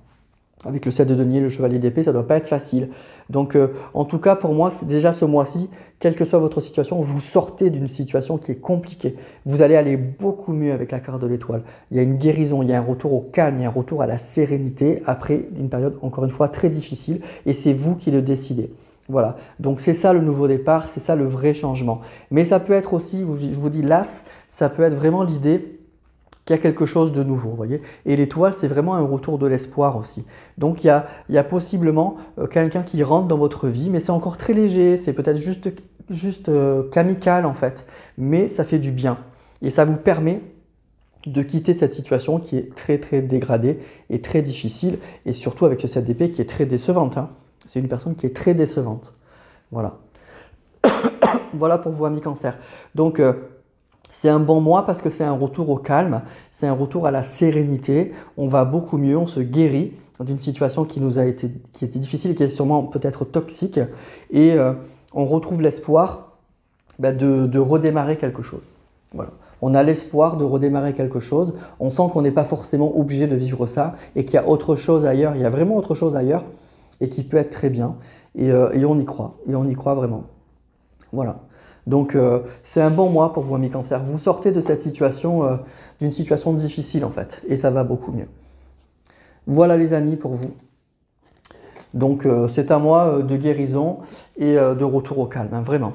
Avec le 7 de denier, le chevalier d'épée, ça ne doit pas être facile. Donc, en tout cas, pour moi, c'est déjà ce mois-ci, quelle que soit votre situation, vous sortez d'une situation qui est compliquée. Vous allez aller beaucoup mieux avec la carte de l'étoile. Il y a une guérison, il y a un retour au calme, il y a un retour à la sérénité après une période, encore une fois, très difficile. Et c'est vous qui le décidez. Voilà, donc c'est ça le nouveau départ, c'est ça le vrai changement. Mais ça peut être aussi, je vous dis l'As, ça peut être vraiment l'idée qu'il y a quelque chose de nouveau, vous voyez. Et l'étoile, c'est vraiment un retour de l'espoir aussi. Donc, il y a possiblement quelqu'un qui rentre dans votre vie, mais c'est encore très léger, c'est peut-être juste qu'amical en fait, mais ça fait du bien. Et ça vous permet de quitter cette situation qui est très très dégradée et très difficile, et surtout avec ce 7 d'épée qui est très décevante. Hein. C'est une personne qui est très décevante. Voilà. Voilà pour vous, amis Cancer. Donc, c'est un bon mois parce que c'est un retour au calme, c'est un retour à la sérénité. On va beaucoup mieux, on se guérit d'une situation qui était difficile, qui est sûrement peut-être toxique. Et on retrouve l'espoir de redémarrer quelque chose. Voilà. On a l'espoir de redémarrer quelque chose. On sent qu'on n'est pas forcément obligé de vivre ça et qu'il y a autre chose ailleurs. Il y a vraiment autre chose ailleurs et qui peut être très bien. Et on y croit. Et on y croit vraiment. Voilà. Donc, c'est un bon mois pour vous, amis Cancer. Vous sortez de cette situation, d'une situation difficile en fait, et ça va beaucoup mieux. Voilà les amis pour vous. Donc, c'est un mois de guérison et de retour au calme, hein, vraiment.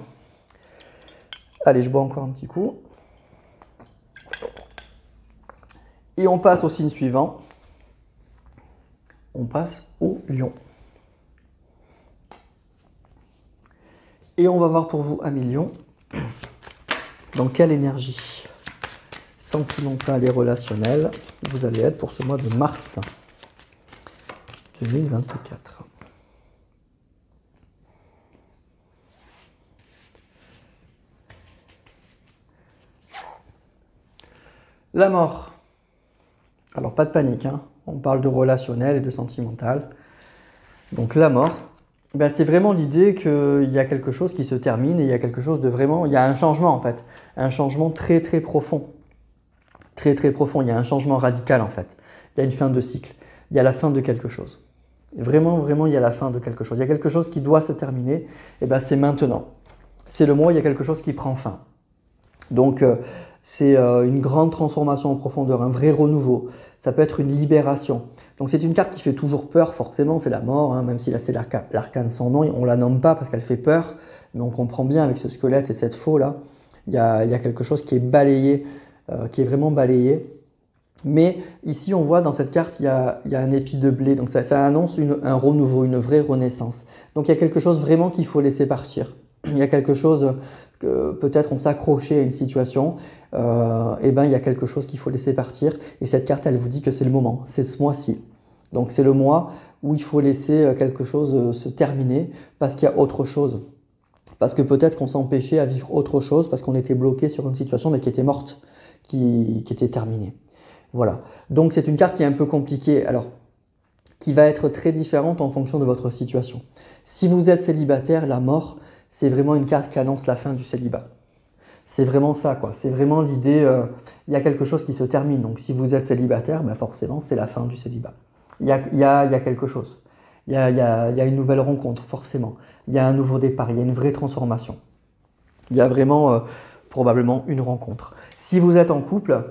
Allez, je bois encore un petit coup. Et on passe au signe suivant. On passe au Lion. Et on va voir pour vous, amis Lion, dans quelle énergie sentimentale et relationnelle vous allez être pour ce mois de mars 2024. La mort. Alors pas de panique, hein. On parle de relationnel et de sentimental. Donc la mort. C'est vraiment l'idée qu'il y a quelque chose qui se termine et il y a quelque chose de vraiment, il y a un changement en fait, un changement très très profond, très très profond, il y a un changement radical en fait, il y a une fin de cycle, il y a la fin de quelque chose, vraiment vraiment il y a la fin de quelque chose, il y a quelque chose qui doit se terminer, et c'est maintenant, c'est le mois, il y a quelque chose qui prend fin. Donc c'est une grande transformation en profondeur, un vrai renouveau. Ça peut être une libération. Donc c'est une carte qui fait toujours peur, forcément, c'est la mort, hein, même si là c'est l'arcane sans nom, on ne la nomme pas parce qu'elle fait peur, mais on comprend bien avec ce squelette et cette faux là, il y a quelque chose qui est balayé, qui est vraiment balayé. Mais ici on voit dans cette carte, il y a un épi de blé, donc ça annonce un renouveau, une vraie renaissance. Donc il y a quelque chose vraiment qu'il faut laisser partir. Il y a quelque chose que peut-être on s'accrochait à une situation, il y a quelque chose qu'il faut laisser partir. Et cette carte, elle vous dit que c'est le moment, c'est ce mois-ci. Donc c'est le mois où il faut laisser quelque chose se terminer parce qu'il y a autre chose. Parce que peut-être qu'on s'empêchait à vivre autre chose parce qu'on était bloqué sur une situation mais qui était morte, qui était terminée. Voilà. Donc c'est une carte qui est un peu compliquée. Alors, qui va être très différente en fonction de votre situation. Si vous êtes célibataire, la mort, c'est vraiment une carte qui annonce la fin du célibat. C'est vraiment ça, quoi. C'est vraiment l'idée, il y a quelque chose qui se termine. Donc si vous êtes célibataire, forcément, c'est la fin du célibat. Il y a quelque chose. Il y a une nouvelle rencontre, forcément. Il y a un nouveau départ, il y a une vraie transformation. Il y a vraiment probablement une rencontre. Si vous êtes en couple,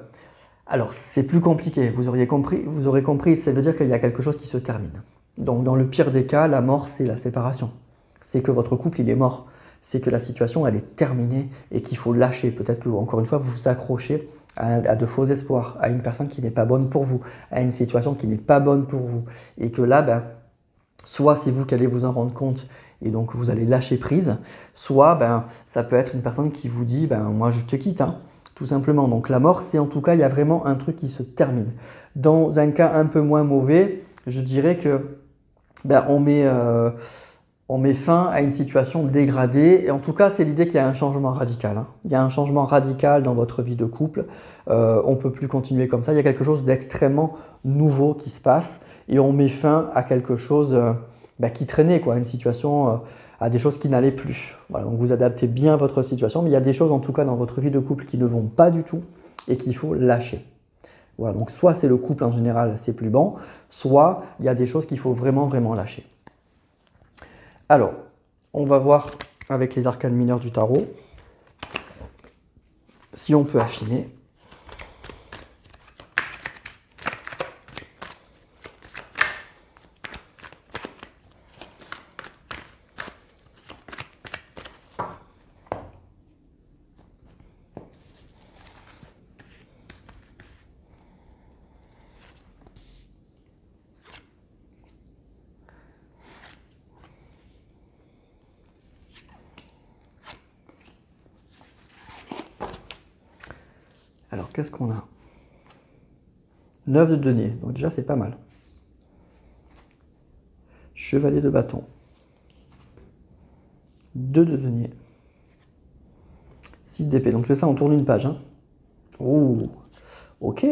alors c'est plus compliqué. Vous aurez compris, ça veut dire qu'il y a quelque chose qui se termine. Donc dans le pire des cas, la mort, c'est la séparation. C'est que votre couple, il est mort. C'est que la situation, elle est terminée et qu'il faut lâcher. Peut-être que, encore une fois, vous vous accrochez à de faux espoirs, à une personne qui n'est pas bonne pour vous, à une situation qui n'est pas bonne pour vous. Et que là, soit c'est vous qui allez vous en rendre compte et donc vous allez lâcher prise, soit ça peut être une personne qui vous dit moi je te quitte, hein, tout simplement. Donc la mort, c'est en tout cas, il y a vraiment un truc qui se termine. Dans un cas un peu moins mauvais, je dirais que on met on met fin à une situation dégradée. Et en tout cas, c'est l'idée qu'il y a un changement radical, hein. Il y a un changement radical dans votre vie de couple. On ne peut plus continuer comme ça. Il y a quelque chose d'extrêmement nouveau qui se passe et on met fin à quelque chose qui traînait, quoi, une situation, à des choses qui n'allaient plus. Voilà, donc vous adaptez bien votre situation, mais il y a des choses en tout cas dans votre vie de couple qui ne vont pas du tout et qu'il faut lâcher. Voilà, donc soit c'est le couple en général, c'est plus bon, soit il y a des choses qu'il faut vraiment, vraiment lâcher. Alors, on va voir avec les arcanes mineurs du tarot si on peut affiner. Alors, qu'est-ce qu'on a? 9 de denier, donc déjà c'est pas mal. Chevalier de bâton. 2 de denier. 6 d'épée, donc c'est ça, on tourne une page. Hein. Ouh, ok.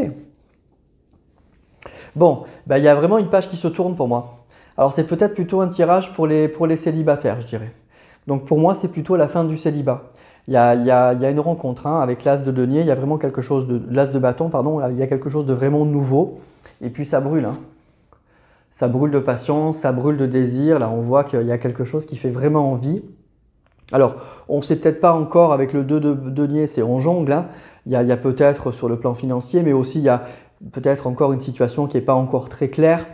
Bon, il y a vraiment une page qui se tourne pour moi. Alors c'est peut-être plutôt un tirage pour les célibataires, je dirais. Donc pour moi, c'est plutôt la fin du célibat. Il y a une rencontre hein, avec l'as de denier, il y a vraiment quelque chose de l'as de bâton, pardon, il y a quelque chose de vraiment nouveau. Et puis ça brûle, hein. Ça brûle de passion, ça brûle de désir. Là, on voit qu'il y a quelque chose qui fait vraiment envie. Alors, on ne sait peut-être pas encore avec le 2 de denier, c'est on jongle. Hein. Il y a peut-être sur le plan financier, mais aussi il y a peut-être encore une situation qui n'est pas encore très claire.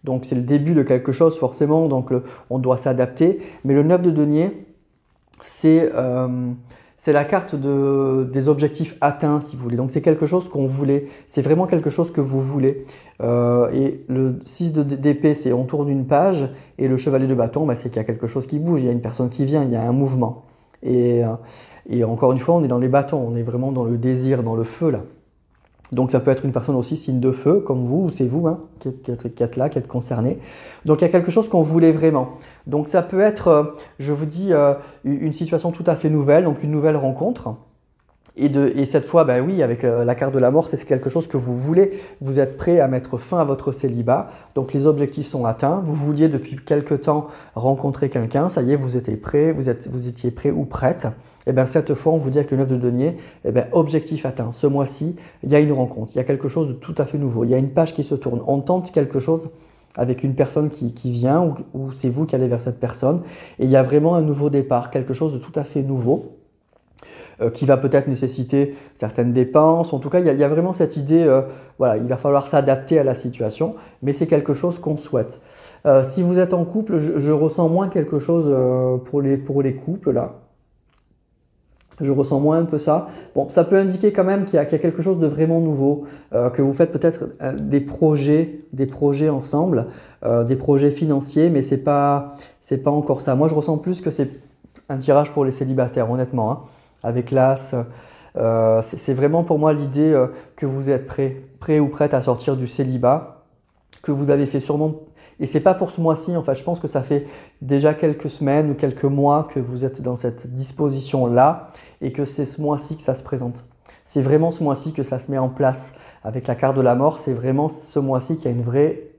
Donc c'est le début de quelque chose forcément, donc on doit s'adapter. Mais le 9 de denier, c'est la carte des objectifs atteints, si vous voulez. Donc c'est quelque chose qu'on voulait, c'est vraiment quelque chose que vous voulez. Et le 6 d'épée, c'est on tourne une page. Et le chevalier de bâton, c'est qu'il y a quelque chose qui bouge, il y a une personne qui vient, il y a un mouvement. Et encore une fois, on est dans les bâtons, on est vraiment dans le désir, dans le feu là. Donc ça peut être une personne aussi signe de feu, comme vous, ou c'est vous hein, qui êtes là, qui êtes concerné. Donc il y a quelque chose qu'on voulait vraiment. Donc ça peut être, je vous dis, une situation tout à fait nouvelle, donc une nouvelle rencontre. Et cette fois, oui, avec la carte de la mort, c'est quelque chose que vous voulez. Vous êtes prêt à mettre fin à votre célibat. Donc les objectifs sont atteints. Vous vouliez depuis quelque temps rencontrer quelqu'un. Ça y est, vous étiez prêt, vous étiez prêt ou prête. Et bien cette fois, on vous dit avec le 9 de denier, objectif atteint. Ce mois-ci, il y a une rencontre. Il y a quelque chose de tout à fait nouveau. Il y a une page qui se tourne. On tente quelque chose avec une personne qui vient ou c'est vous qui allez vers cette personne. Et il y a vraiment un nouveau départ, quelque chose de tout à fait nouveau. Qui va peut-être nécessiter certaines dépenses. En tout cas, il y a vraiment cette idée, voilà, il va falloir s'adapter à la situation, mais c'est quelque chose qu'on souhaite. Si vous êtes en couple, je ressens moins quelque chose pour les couples là. Je ressens moins un peu ça. Bon, ça peut indiquer quand même qu'il y a quelque chose de vraiment nouveau, que vous faites peut-être des projets ensemble, des projets financiers, mais c'est pas encore ça. Moi, je ressens plus que c'est un tirage pour les célibataires, honnêtement. Hein. Avec l'as, c'est vraiment pour moi l'idée que vous êtes prêt ou prête à sortir du célibat, que vous avez fait sûrement, et c'est pas pour ce mois-ci, en fait, je pense que ça fait déjà quelques semaines ou quelques mois que vous êtes dans cette disposition-là et que c'est ce mois-ci que ça se présente. C'est vraiment ce mois-ci que ça se met en place avec la carte de la mort, c'est vraiment ce mois-ci qu'il y a une vraie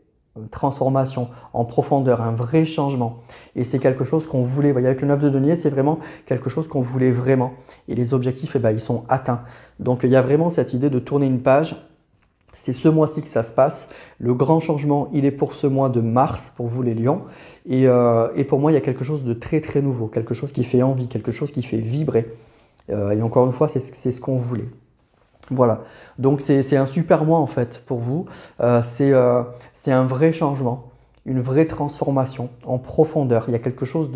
transformation en profondeur, un vrai changement. Et c'est quelque chose qu'on voulait. Vous voyez, avec le 9 de denier, c'est vraiment quelque chose qu'on voulait vraiment. Et les objectifs, ils sont atteints. Donc, il y a vraiment cette idée de tourner une page. C'est ce mois-ci que ça se passe. Le grand changement, il est pour ce mois de mars, pour vous les lions. Et pour moi, il y a quelque chose de très, très nouveau. Quelque chose qui fait envie, quelque chose qui fait vibrer. Et encore une fois, c'est ce qu'on voulait. Voilà, donc c'est un super mois en fait pour vous, c'est un vrai changement, une vraie transformation en profondeur, il y a quelque chose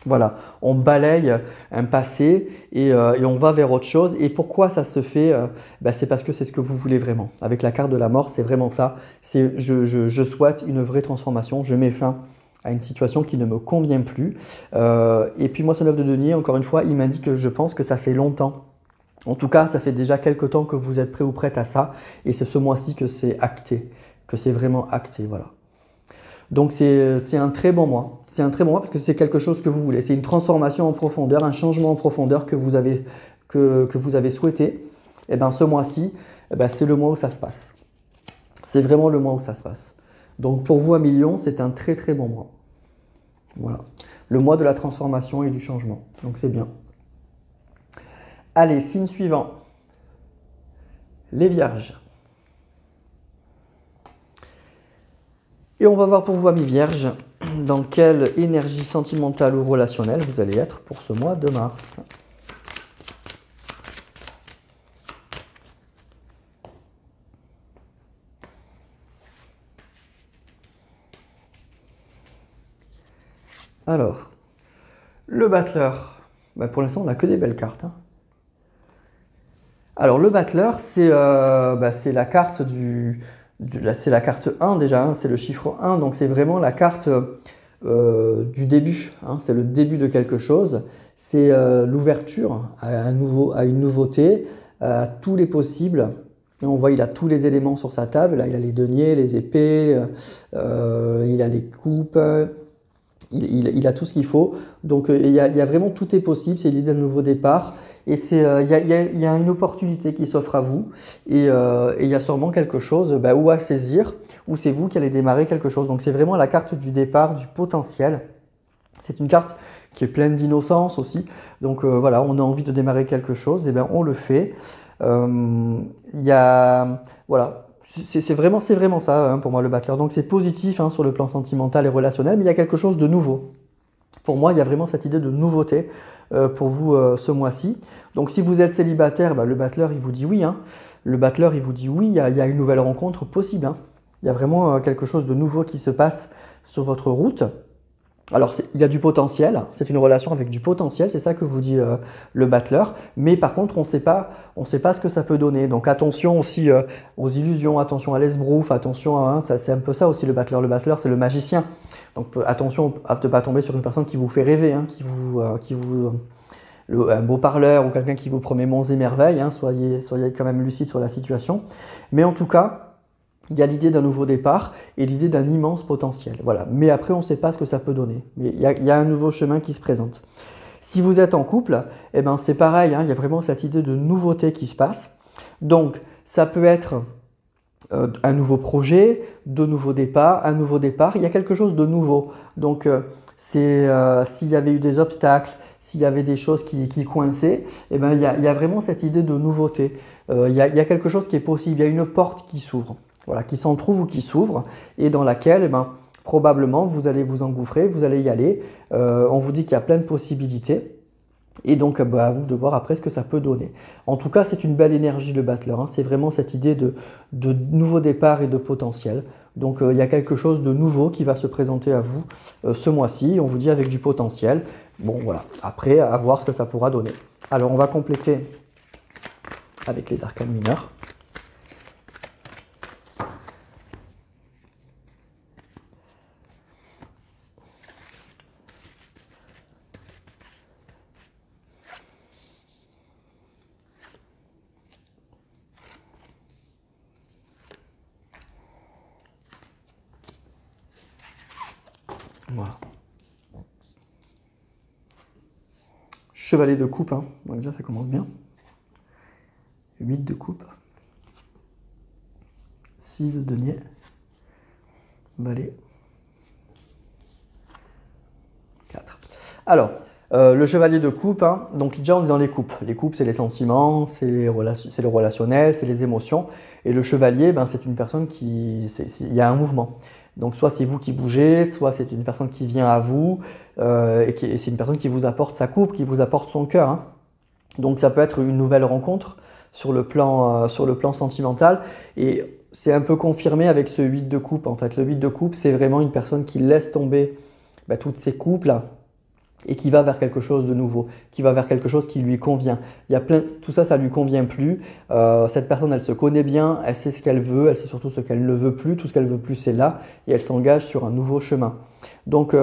voilà, on balaye un passé et on va vers autre chose. Et pourquoi ça se fait c'est parce que c'est ce que vous voulez vraiment. Avec la carte de la mort, c'est vraiment ça, c'est je souhaite une vraie transformation, je mets fin à une situation qui ne me convient plus. Et puis moi ce 9 de denier, encore une fois, il m'indique que je pense que ça fait longtemps. En tout cas, ça fait déjà quelques temps que vous êtes prêt ou prête à ça et c'est ce mois-ci que c'est acté, que c'est vraiment acté. Voilà. Donc c'est un très bon mois. C'est un très bon mois parce que c'est quelque chose que vous voulez. C'est une transformation en profondeur, un changement en profondeur que vous avez, que vous avez souhaité. Et bien ce mois-ci, c'est le mois où ça se passe. C'est vraiment le mois où ça se passe. Donc pour vous à Million, c'est un très très bon mois. Voilà. Le mois de la transformation et du changement. Donc c'est bien. Allez, signe suivant. Les Vierges. Et on va voir pour vous, amis Vierges, dans quelle énergie sentimentale ou relationnelle vous allez être pour ce mois de mars. Alors, le battleur, pour l'instant on n'a que des belles cartes. Hein. Alors le battleur, c'est la carte c'est la carte 1 déjà, hein, c'est le chiffre 1, donc c'est vraiment la carte du début, hein, c'est le début de quelque chose, c'est l'ouverture à une nouveauté, à tous les possibles. On voit il a tous les éléments sur sa table, là il a les deniers, les épées, il a les coupes, il a tout ce qu'il faut, donc il y a vraiment tout est possible, c'est l'idée d'un nouveau départ. Et il y a une opportunité qui s'offre à vous et il y a sûrement quelque chose ou à saisir ou c'est vous qui allez démarrer quelque chose. Donc c'est vraiment la carte du départ, du potentiel. C'est une carte qui est pleine d'innocence aussi. Donc voilà, on a envie de démarrer quelque chose, et bien on le fait. Voilà, c'est vraiment ça hein, pour moi le battleur. Donc c'est positif hein, sur le plan sentimental et relationnel, mais il y a quelque chose de nouveau. Pour moi, il y a vraiment cette idée de nouveauté pour vous ce mois-ci. Donc si vous êtes célibataire, le battleur il vous dit oui. Hein. Le battleur il vous dit oui, il y a une nouvelle rencontre possible. Hein. Il y a vraiment quelque chose de nouveau qui se passe sur votre route. Alors il y a du potentiel, c'est une relation avec du potentiel, c'est ça que vous dit le battleur. Mais par contre, on ne sait pas ce que ça peut donner. Donc attention aussi aux illusions, attention à l'esbrouf, attention à c'est un peu ça aussi le battleur. Le battleur c'est le magicien. Donc attention à ne pas tomber sur une personne qui vous fait rêver, hein, un beau parleur ou quelqu'un qui vous promet monts et merveilles. Hein, soyez quand même lucide sur la situation. Mais en tout cas, il y a l'idée d'un nouveau départ et l'idée d'un immense potentiel. Voilà. Mais après, on ne sait pas ce que ça peut donner. Mais il y a un nouveau chemin qui se présente. Si vous êtes en couple, c'est pareil. Hein, il y a vraiment cette idée de nouveauté qui se passe. Donc, ça peut être un nouveau projet, de nouveaux départs, un nouveau départ. Il y a quelque chose de nouveau. Donc, s'il y avait eu des obstacles, s'il y avait des choses qui coinçaient, il y a vraiment cette idée de nouveauté. Il y a quelque chose qui est possible. Il y a une porte qui s'ouvre. Voilà, qui s'entrouvre ou qui s'ouvre et dans laquelle probablement vous allez vous engouffrer, vous allez y aller. On vous dit qu'il y a plein de possibilités et donc à vous de voir après ce que ça peut donner. En tout cas, c'est une belle énergie le battleur. Hein. C'est vraiment cette idée de nouveau départ et de potentiel. Donc il y a quelque chose de nouveau qui va se présenter à vous ce mois-ci. On vous dit avec du potentiel. Bon voilà, après à voir ce que ça pourra donner. Alors on va compléter avec les arcanes mineurs. Voilà. Chevalier de coupe, hein. Donc déjà ça commence bien. 8 de coupe. 6 de denier. Valet. 4. Alors, le chevalier de coupe, hein, donc déjà on est dans les coupes. Les coupes, c'est les sentiments, c'est le relationnel, c'est les émotions. Et le chevalier, c'est une personne il y a un mouvement. Donc soit c'est vous qui bougez, soit c'est une personne qui vient à vous et c'est une personne qui vous apporte sa coupe, qui vous apporte son cœur. Hein. Donc ça peut être une nouvelle rencontre sur le plan sentimental et c'est un peu confirmé avec ce 8 de coupe. En fait, le 8 de coupe, c'est vraiment une personne qui laisse tomber toutes ses coupes là et qui va vers quelque chose de nouveau, qui va vers quelque chose qui lui convient. Tout ça, ça lui convient plus. Cette personne, elle se connaît bien, elle sait ce qu'elle veut, elle sait surtout ce qu'elle ne veut plus. Tout ce qu'elle veut plus, c'est là, et elle s'engage sur un nouveau chemin. Donc,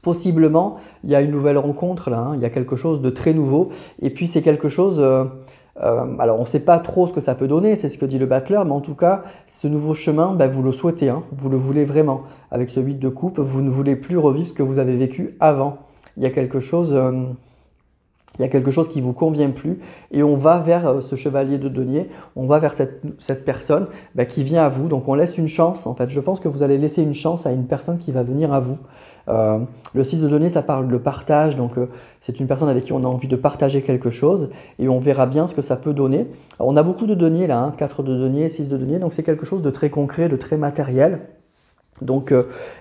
possiblement, il y a une nouvelle rencontre là, hein, il y a quelque chose de très nouveau, et puis c'est quelque chose Alors on ne sait pas trop ce que ça peut donner, c'est ce que dit le battleur, mais en tout cas, ce nouveau chemin, vous le souhaitez, hein, vous le voulez vraiment. Avec ce 8 de coupe, vous ne voulez plus revivre ce que vous avez vécu avant. Il y a quelque chose... Il y a quelque chose qui ne vous convient plus et on va vers ce chevalier de denier, on va vers cette personne qui vient à vous. Donc on laisse une chance, en fait. Je pense que vous allez laisser une chance à une personne qui va venir à vous. Le 6 de denier, ça parle de partage, donc c'est une personne avec qui on a envie de partager quelque chose et on verra bien ce que ça peut donner. Alors, on a beaucoup de deniers là, hein, 4 de denier, 6 de denier, donc c'est quelque chose de très concret, de très matériel. Donc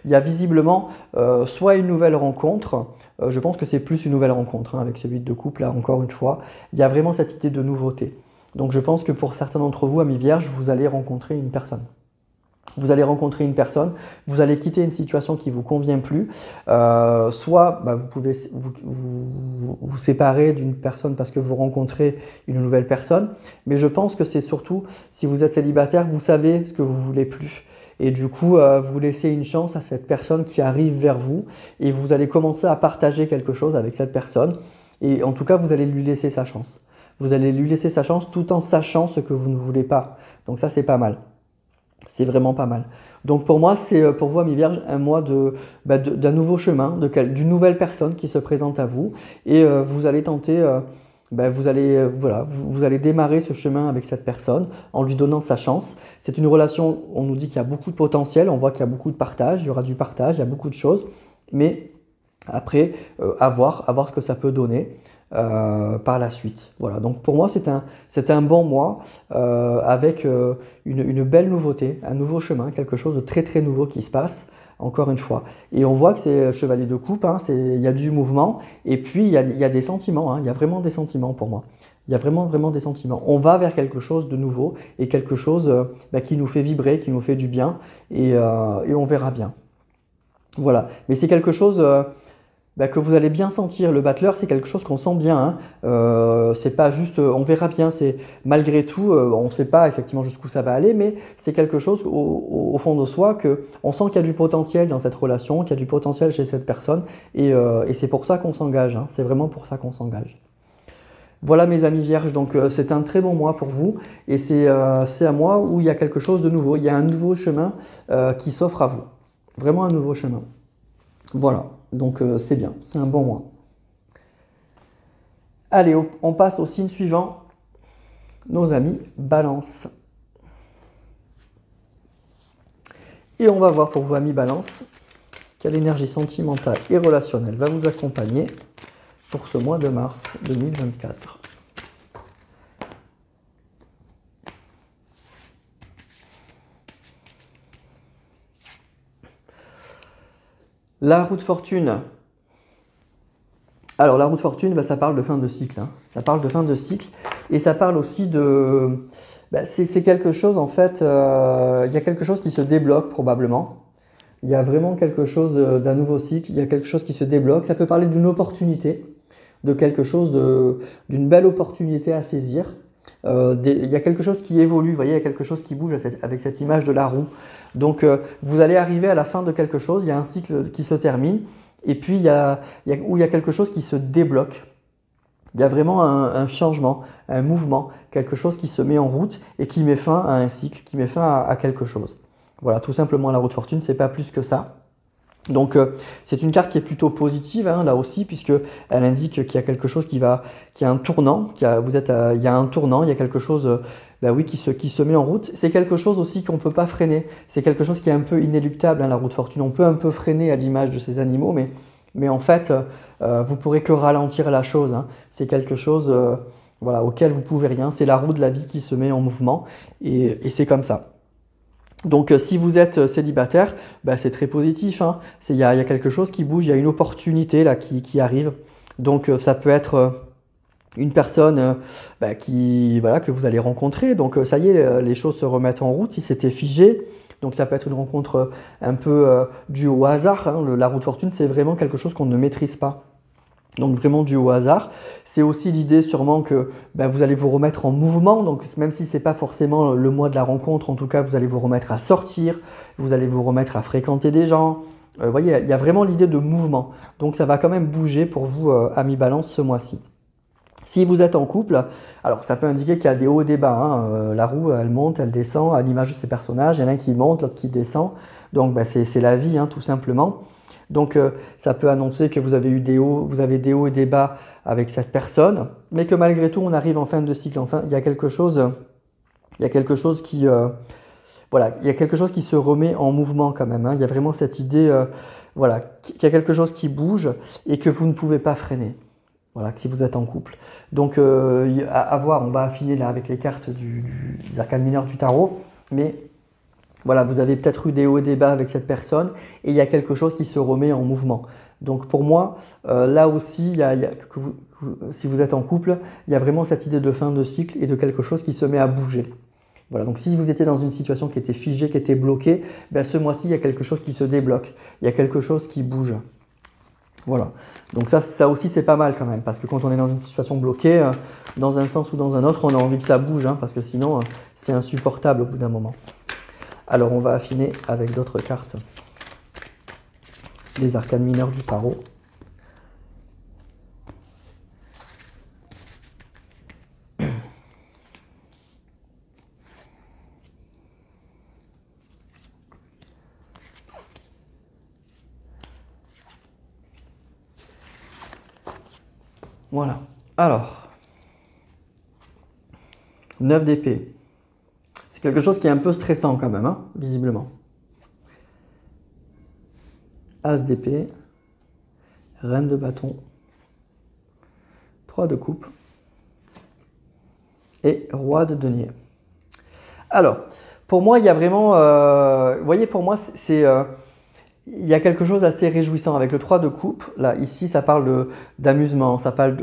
il y a visiblement soit une nouvelle rencontre, je pense que c'est plus une nouvelle rencontre hein, avec ce 8 de coupe là encore une fois, il y a vraiment cette idée de nouveauté. Donc je pense que pour certains d'entre vous, amis vierges, vous allez rencontrer une personne. Vous allez rencontrer une personne, vous allez quitter une situation qui ne vous convient plus, soit vous pouvez vous séparer d'une personne parce que vous rencontrez une nouvelle personne, mais je pense que c'est surtout, si vous êtes célibataire, vous savez ce que vous ne voulez plus. Et du coup, vous laissez une chance à cette personne qui arrive vers vous et vous allez commencer à partager quelque chose avec cette personne. Et en tout cas, vous allez lui laisser sa chance. Vous allez lui laisser sa chance tout en sachant ce que vous ne voulez pas. Donc ça, c'est pas mal. C'est vraiment pas mal. Donc pour moi, c'est pour vous, amis vierges, un mois d'un nouveau chemin, d'une nouvelle personne qui se présente à vous. Et vous allez tenter... vous allez démarrer ce chemin avec cette personne en lui donnant sa chance. C'est une relation, on nous dit qu'il y a beaucoup de potentiel, on voit qu'il y a beaucoup de partage, il y aura du partage, il y a beaucoup de choses. Mais après, à voir ce que ça peut donner par la suite. Voilà, donc pour moi, c'est un bon mois avec une belle nouveauté, un nouveau chemin, quelque chose de très très nouveau qui se passe. Encore une fois. Et on voit que c'est chevalier de coupe, hein, il y a du mouvement et puis il y a des sentiments, hein, il y a vraiment des sentiments pour moi. Il y a vraiment des sentiments. On va vers quelque chose de nouveau et quelque chose qui nous fait vibrer, qui nous fait du bien et on verra bien. Voilà, mais c'est quelque chose que vous allez bien sentir. Le battleur, c'est quelque chose qu'on sent bien. Hein. C'est pas juste, on verra bien. C'est malgré tout, on ne sait pas effectivement jusqu'où ça va aller, mais c'est quelque chose au fond de soi que on sent qu'il y a du potentiel dans cette relation, qu'il y a du potentiel chez cette personne, et c'est pour ça qu'on s'engage. Hein. C'est vraiment pour ça qu'on s'engage. Voilà mes amis vierges, donc c'est un très bon mois pour vous et c'est un mois où il y a quelque chose de nouveau. Il y a un nouveau chemin qui s'offre à vous. Vraiment un nouveau chemin. Voilà. Donc c'est bien, c'est un bon mois. Allez, on passe au signe suivant, nos amis Balance. Et on va voir pour vous, amis Balance, quelle énergie sentimentale et relationnelle va vous accompagner pour ce mois de mars 2024. La roue de fortune. Alors la roue de fortune, ça parle de fin de cycle. Hein. Ça parle de fin de cycle et ça parle aussi de... c'est quelque chose en fait, il y a quelque chose qui se débloque probablement. Il y a vraiment quelque chose d'un nouveau cycle, il y a quelque chose qui se débloque. Ça peut parler d'une opportunité, de quelque chose, d'une belle opportunité à saisir. Il y a quelque chose qui évolue, vous voyez, il y a quelque chose qui bouge avec cette image de la roue. Donc vous allez arriver à la fin de quelque chose, il y a un cycle qui se termine et puis il y a quelque chose qui se débloque. Il y a vraiment un changement, un mouvement, quelque chose qui se met en route et qui met fin à un cycle, qui met fin à quelque chose. Voilà, tout simplement la roue de fortune, c'est pas plus que ça. Donc c'est une carte qui est plutôt positive hein, là aussi puisqu'elle indique qu'il y a quelque chose qui a un tournant, il y a un tournant, il y a quelque chose qui se met en route. C'est quelque chose aussi qu'on ne peut pas freiner, c'est quelque chose qui est un peu inéluctable hein, la roue de fortune. On peut un peu freiner à l'image de ces animaux mais en fait vous pourrez que ralentir la chose. Hein. C'est quelque chose auquel vous ne pouvez rien, c'est la roue de la vie qui se met en mouvement et c'est comme ça. Donc si vous êtes célibataire, c'est très positif. Hein. Il y a quelque chose qui bouge, il y a une opportunité là, qui arrive. Donc ça peut être une personne que vous allez rencontrer. Donc ça y est, les choses se remettent en route si c'était figé. Donc ça peut être une rencontre un peu due au hasard. Hein. La roue de fortune, c'est vraiment quelque chose qu'on ne maîtrise pas. Donc vraiment dû au hasard. C'est aussi l'idée sûrement que vous allez vous remettre en mouvement. Donc même si ce n'est pas forcément le mois de la rencontre, en tout cas vous allez vous remettre à sortir, vous allez vous remettre à fréquenter des gens. Vous voyez, il y a vraiment l'idée de mouvement. Donc ça va quand même bouger pour vous, amis Balance, ce mois-ci. Si vous êtes en couple, alors ça peut indiquer qu'il y a des hauts et des bas, hein. La roue, elle monte, elle descend, à l'image de ces personnages. Il y en a un qui monte, l'autre qui descend. Donc ben, c'est la vie, hein, tout simplement. Donc ça peut annoncer que vous avez eu vous avez des hauts et des bas avec cette personne, mais que malgré tout, on arrive en fin de cycle. Enfin, il y a quelque chose qui, voilà, il y a quelque chose qui se remet en mouvement quand même, hein. Il y a vraiment cette idée, voilà, qu'il y a quelque chose qui bouge et que vous ne pouvez pas freiner. Voilà, si vous êtes en couple. Donc, à voir, on va affiner là avec les cartes des arcanes mineures du tarot. Mais voilà, vous avez peut-être eu des hauts et des bas avec cette personne et il y a quelque chose qui se remet en mouvement. Donc, pour moi, là aussi, si vous êtes en couple, il y a vraiment cette idée de fin de cycle et de quelque chose qui se met à bouger. Voilà, donc si vous étiez dans une situation qui était figée, qui était bloquée, ben ce mois-ci, il y a quelque chose qui se débloque. Il y a quelque chose qui bouge. Voilà, donc ça aussi c'est pas mal quand même, parce que quand on est dans une situation bloquée, dans un sens ou dans un autre, on a envie que ça bouge, hein, parce que sinon c'est insupportable au bout d'un moment. Alors on va affiner avec d'autres cartes, les arcanes mineures du tarot. Voilà, alors, 9 d'épée. C'est quelque chose qui est un peu stressant quand même, hein, visiblement. As d'épée, reine de bâton, 3 de coupe et roi de denier. Alors, pour moi, il y a vraiment, vous voyez, pour moi, il y a quelque chose d'assez réjouissant avec le 3 de coupe. Là, ici, ça parle d'amusement, ça parle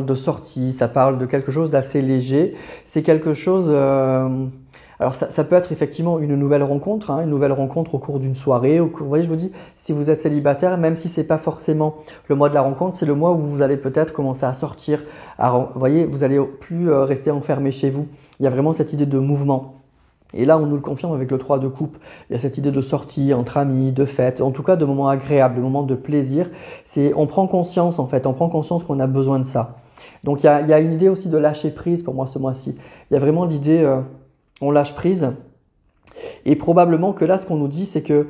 de sortie, ça parle de quelque chose d'assez léger. C'est quelque chose... alors, ça peut être effectivement une nouvelle rencontre, hein, une nouvelle rencontre au cours d'une soirée. Vous voyez, je vous dis, si vous êtes célibataire, même si ce n'est pas forcément le mois de la rencontre, c'est le mois où vous allez peut-être commencer à sortir. Vous voyez, vous n'allez plus rester enfermé chez vous. Il y a vraiment cette idée de mouvement. Et là, on nous le confirme avec le 3 de coupe. Il y a cette idée de sortie entre amis, de fête, en tout cas de moments agréables, de moments de plaisir. On prend conscience en fait, on prend conscience qu'on a besoin de ça. Donc il y a une idée aussi de lâcher prise pour moi ce mois-ci. Il y a vraiment l'idée, on lâche prise. Et probablement que là, ce qu'on nous dit, c'est que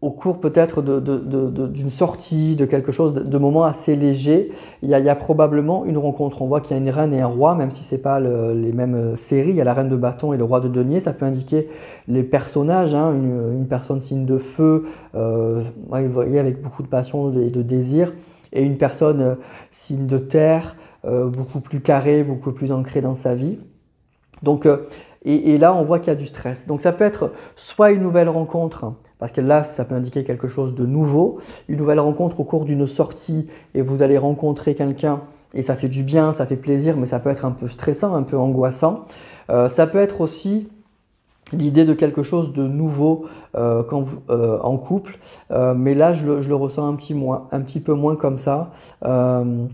au cours peut-être d'une sortie, de quelque chose, de moments assez légers, il y a probablement une rencontre. On voit qu'il y a une reine et un roi, même si ce n'est pas les mêmes séries. Il y a la reine de bâton et le roi de denier. Ça peut indiquer les personnages, hein, une personne signe de feu, vous voyez, avec beaucoup de passion et de désir, et une personne signe de terre, beaucoup plus carrée, beaucoup plus ancrée dans sa vie. Donc, et là, on voit qu'il y a du stress. Donc, ça peut être soit une nouvelle rencontre, parce que là, ça peut indiquer quelque chose de nouveau, une nouvelle rencontre au cours d'une sortie et vous allez rencontrer quelqu'un et ça fait du bien, ça fait plaisir, mais ça peut être un peu stressant, un peu angoissant. Ça peut être aussi l'idée de quelque chose de nouveau en couple, mais là je le ressens un petit peu moins comme ça. En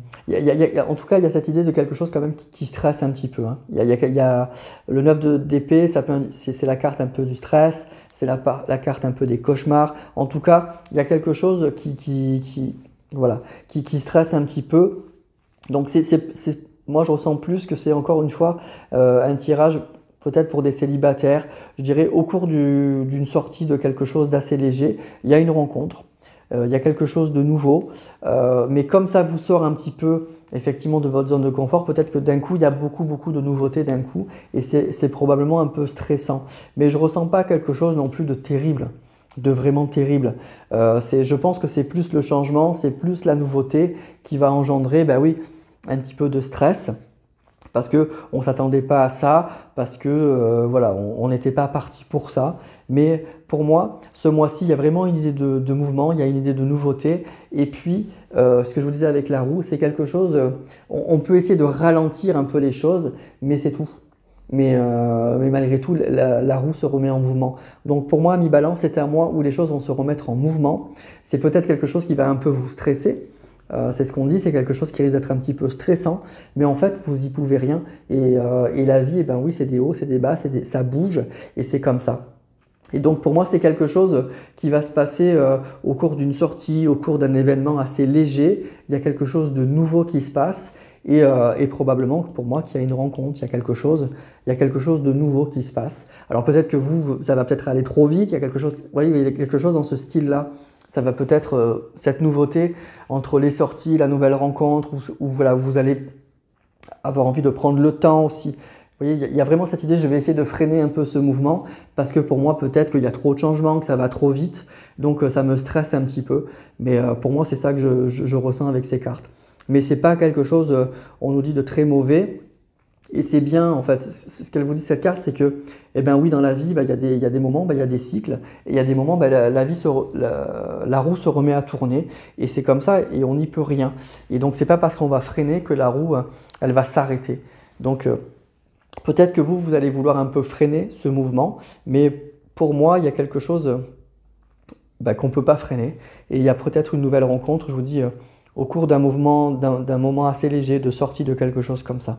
tout cas, il y a cette idée de quelque chose quand même qui stresse un petit peu, hein. Il y a le 9 d'épée, c'est la carte un peu du stress, c'est la carte un peu des cauchemars. En tout cas, il y a quelque chose voilà, qui stresse un petit peu. Donc moi je ressens plus que c'est encore une fois un tirage peut-être pour des célibataires, je dirais au cours d'une sortie de quelque chose d'assez léger, il y a une rencontre, il y a quelque chose de nouveau, mais comme ça vous sort un petit peu effectivement de votre zone de confort, peut-être que d'un coup il y a beaucoup de nouveautés d'un coup et c'est probablement un peu stressant. Mais je ne ressens pas quelque chose non plus de terrible, de vraiment terrible. Je pense que c'est plus le changement, c'est plus la nouveauté qui va engendrer, ben oui, un petit peu de stress. Parce qu'on ne s'attendait pas à ça, parce que voilà, on n'était pas parti pour ça. Mais pour moi, ce mois-ci, il y a vraiment une idée de mouvement, il y a une idée de nouveauté. Et puis, ce que je vous disais avec la roue, c'est quelque chose, on peut essayer de ralentir un peu les choses, mais c'est tout. Mais malgré tout, la roue se remet en mouvement. Donc pour moi, mi-balance, c'est un mois où les choses vont se remettre en mouvement. C'est peut-être quelque chose qui va un peu vous stresser. C'est ce qu'on dit, c'est quelque chose qui risque d'être un petit peu stressant, mais en fait, vous n'y pouvez rien. Et la vie, eh ben oui, c'est des hauts, c'est des bas, ça bouge, et c'est comme ça. Et donc pour moi, c'est quelque chose qui va se passer au cours d'une sortie, au cours d'un événement assez léger. Il y a quelque chose de nouveau qui se passe. et probablement pour moi qu'il y a une rencontre, il y a quelque chose de nouveau qui se passe. Alors peut-être que ça va peut-être aller trop vite, il y a quelque chose, il y a quelque chose dans ce style-là. Ça va peut-être, cette nouveauté entre les sorties, la nouvelle rencontre, où voilà, vous allez avoir envie de prendre le temps aussi. Vous voyez, il y a vraiment cette idée, je vais essayer de freiner un peu ce mouvement parce que pour moi, peut-être qu'il y a trop de changements, que ça va trop vite, donc ça me stresse un petit peu. Mais pour moi, c'est ça que je ressens avec ces cartes. Mais c'est pas quelque chose, on nous dit, de très mauvais. Et c'est bien, en fait, ce qu'elle vous dit cette carte, c'est que, eh ben oui, dans la vie, il y a des moments, il y a des cycles, et il y a des moments, la roue se remet à tourner, et c'est comme ça, et on n'y peut rien. Et donc, c'est pas parce qu'on va freiner que la roue, elle va s'arrêter. Donc, peut-être que vous allez vouloir un peu freiner ce mouvement, mais pour moi, il y a quelque chose qu'on ne peut pas freiner, et il y a peut-être une nouvelle rencontre, je vous dis, au cours d'un moment assez léger, de sortie de quelque chose comme ça.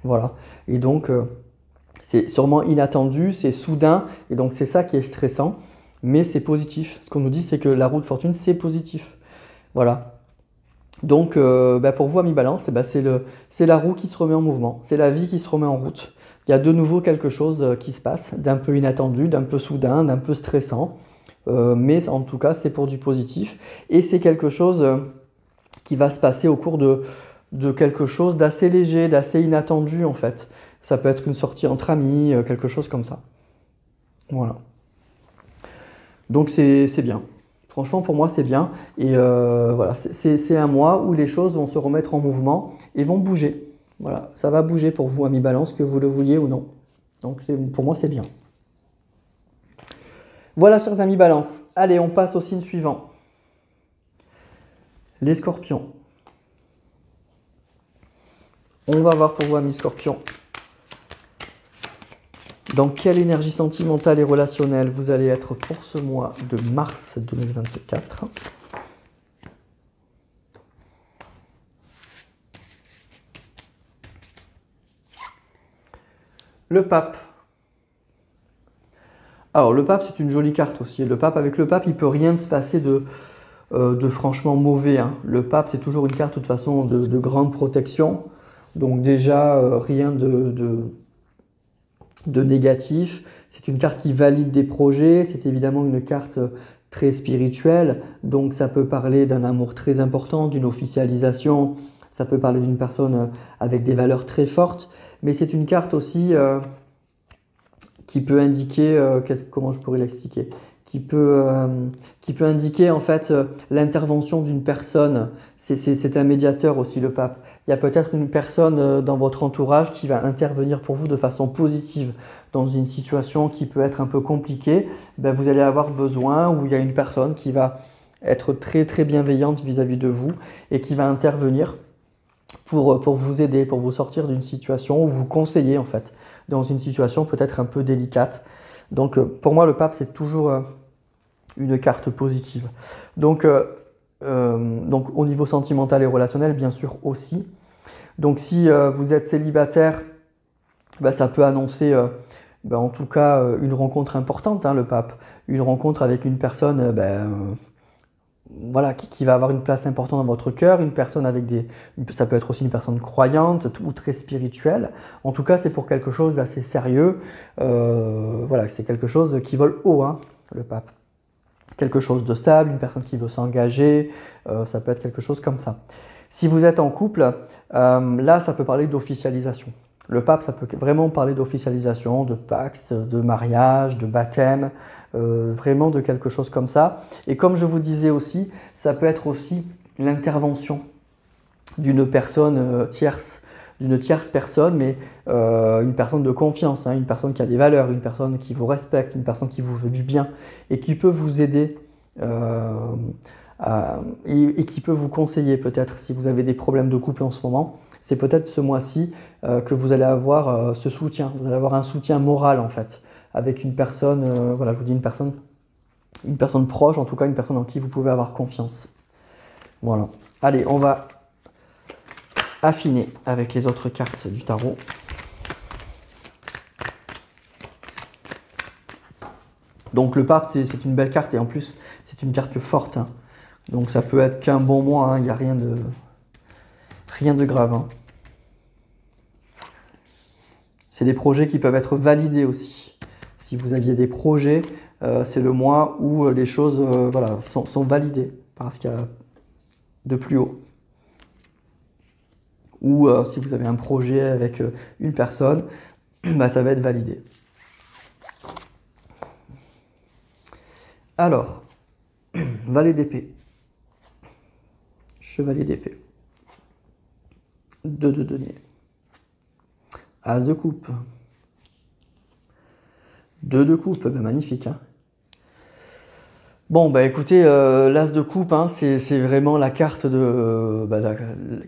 Voilà, et donc c'est sûrement inattendu, c'est soudain, et donc c'est ça qui est stressant, mais c'est positif. Ce qu'on nous dit, c'est que la roue de fortune, c'est positif. Voilà. Donc pour vous, amis Balance, c'est la roue qui se remet en mouvement, c'est la vie qui se remet en route. Il y a de nouveau quelque chose qui se passe, d'un peu inattendu, d'un peu soudain, d'un peu stressant, mais en tout cas, c'est pour du positif, et c'est quelque chose qui va se passer au cours de quelque chose d'assez léger, d'assez inattendu en fait. Ça peut être une sortie entre amis, quelque chose comme ça. Voilà. Donc c'est bien. Franchement, pour moi, c'est bien. Et voilà, c'est un mois où les choses vont se remettre en mouvement et vont bouger. Voilà, ça va bouger pour vous, amis Balance, que vous le vouliez ou non. Donc pour moi, c'est bien. Voilà, chers amis Balance. Allez, on passe au signe suivant. Les Scorpions. On va voir pour vous, amis Scorpions, dans quelle énergie sentimentale et relationnelle vous allez être pour ce mois de mars 2024. Le Pape. Alors, le Pape, c'est une jolie carte aussi. Avec le Pape, il ne peut rien se passer de franchement mauvais. Hein. Le Pape, c'est toujours une carte, de toute façon, de grande protection. Donc déjà, rien de négatif. C'est une carte qui valide des projets. C'est évidemment une carte très spirituelle. Donc ça peut parler d'un amour très important, d'une officialisation. Ça peut parler d'une personne avec des valeurs très fortes. Mais c'est une carte aussi qui peut indiquer, comment je pourrais l'expliquer, qui peut indiquer en fait l'intervention d'une personne. C'est un médiateur aussi, le Pape. Il y a peut-être une personne dans votre entourage qui va intervenir pour vous de façon positive dans une situation qui peut être un peu compliquée. Vous allez avoir besoin, ou il y a une personne qui va être très très bienveillante vis-à-vis de vous et qui va intervenir pour vous aider, pour vous sortir d'une situation, ou vous conseiller en fait dans une situation peut-être un peu délicate. Donc pour moi, le Pape, c'est toujours une carte positive. Donc au niveau sentimental et relationnel, bien sûr aussi. Donc si vous êtes célibataire, ça peut annoncer en tout cas une rencontre importante, hein, le Pape. Une rencontre avec une personne voilà, qui va avoir une place importante dans votre cœur, une personne avec ça peut être aussi une personne croyante ou très spirituelle. En tout cas, c'est pour quelque chose d'assez sérieux. Voilà, c'est quelque chose qui vole haut, hein, le Pape. Quelque chose de stable, une personne qui veut s'engager, ça peut être quelque chose comme ça. Si vous êtes en couple, là, ça peut parler d'officialisation. Le Pape, ça peut vraiment parler d'officialisation, de pacte, de mariage, de baptême, vraiment de quelque chose comme ça. Et comme je vous disais aussi, ça peut être aussi l'intervention d'une personne tierce, d'une tierce personne, mais une personne de confiance, hein, une personne qui a des valeurs, une personne qui vous respecte, une personne qui vous veut du bien et qui peut vous aider et qui peut vous conseiller peut-être si vous avez des problèmes de couple en ce moment. C'est peut-être ce mois-ci que vous allez avoir ce soutien, vous allez avoir un soutien moral en fait, avec une personne, voilà, je vous dis une personne proche, en tout cas une personne en qui vous pouvez avoir confiance. Voilà. Allez, on va affiner avec les autres cartes du tarot. Donc le Pape, c'est une belle carte et en plus, c'est une carte forte. Hein. Donc ça peut être qu'un bon mois, hein. Il n'y a rien de grave. Hein. C'est des projets qui peuvent être validés aussi. Si vous aviez des projets, c'est le mois où les choses voilà, sont validées par ce qu'il y a de plus haut. Ou si vous avez un projet avec une personne, bah, ça va être validé. Alors, valet d'épée, chevalier d'épée, 2 de denier, as de coupe, 2 de coupe, ben magnifique. Hein. Bon, bah écoutez, l'as de coupe, hein, c'est vraiment la carte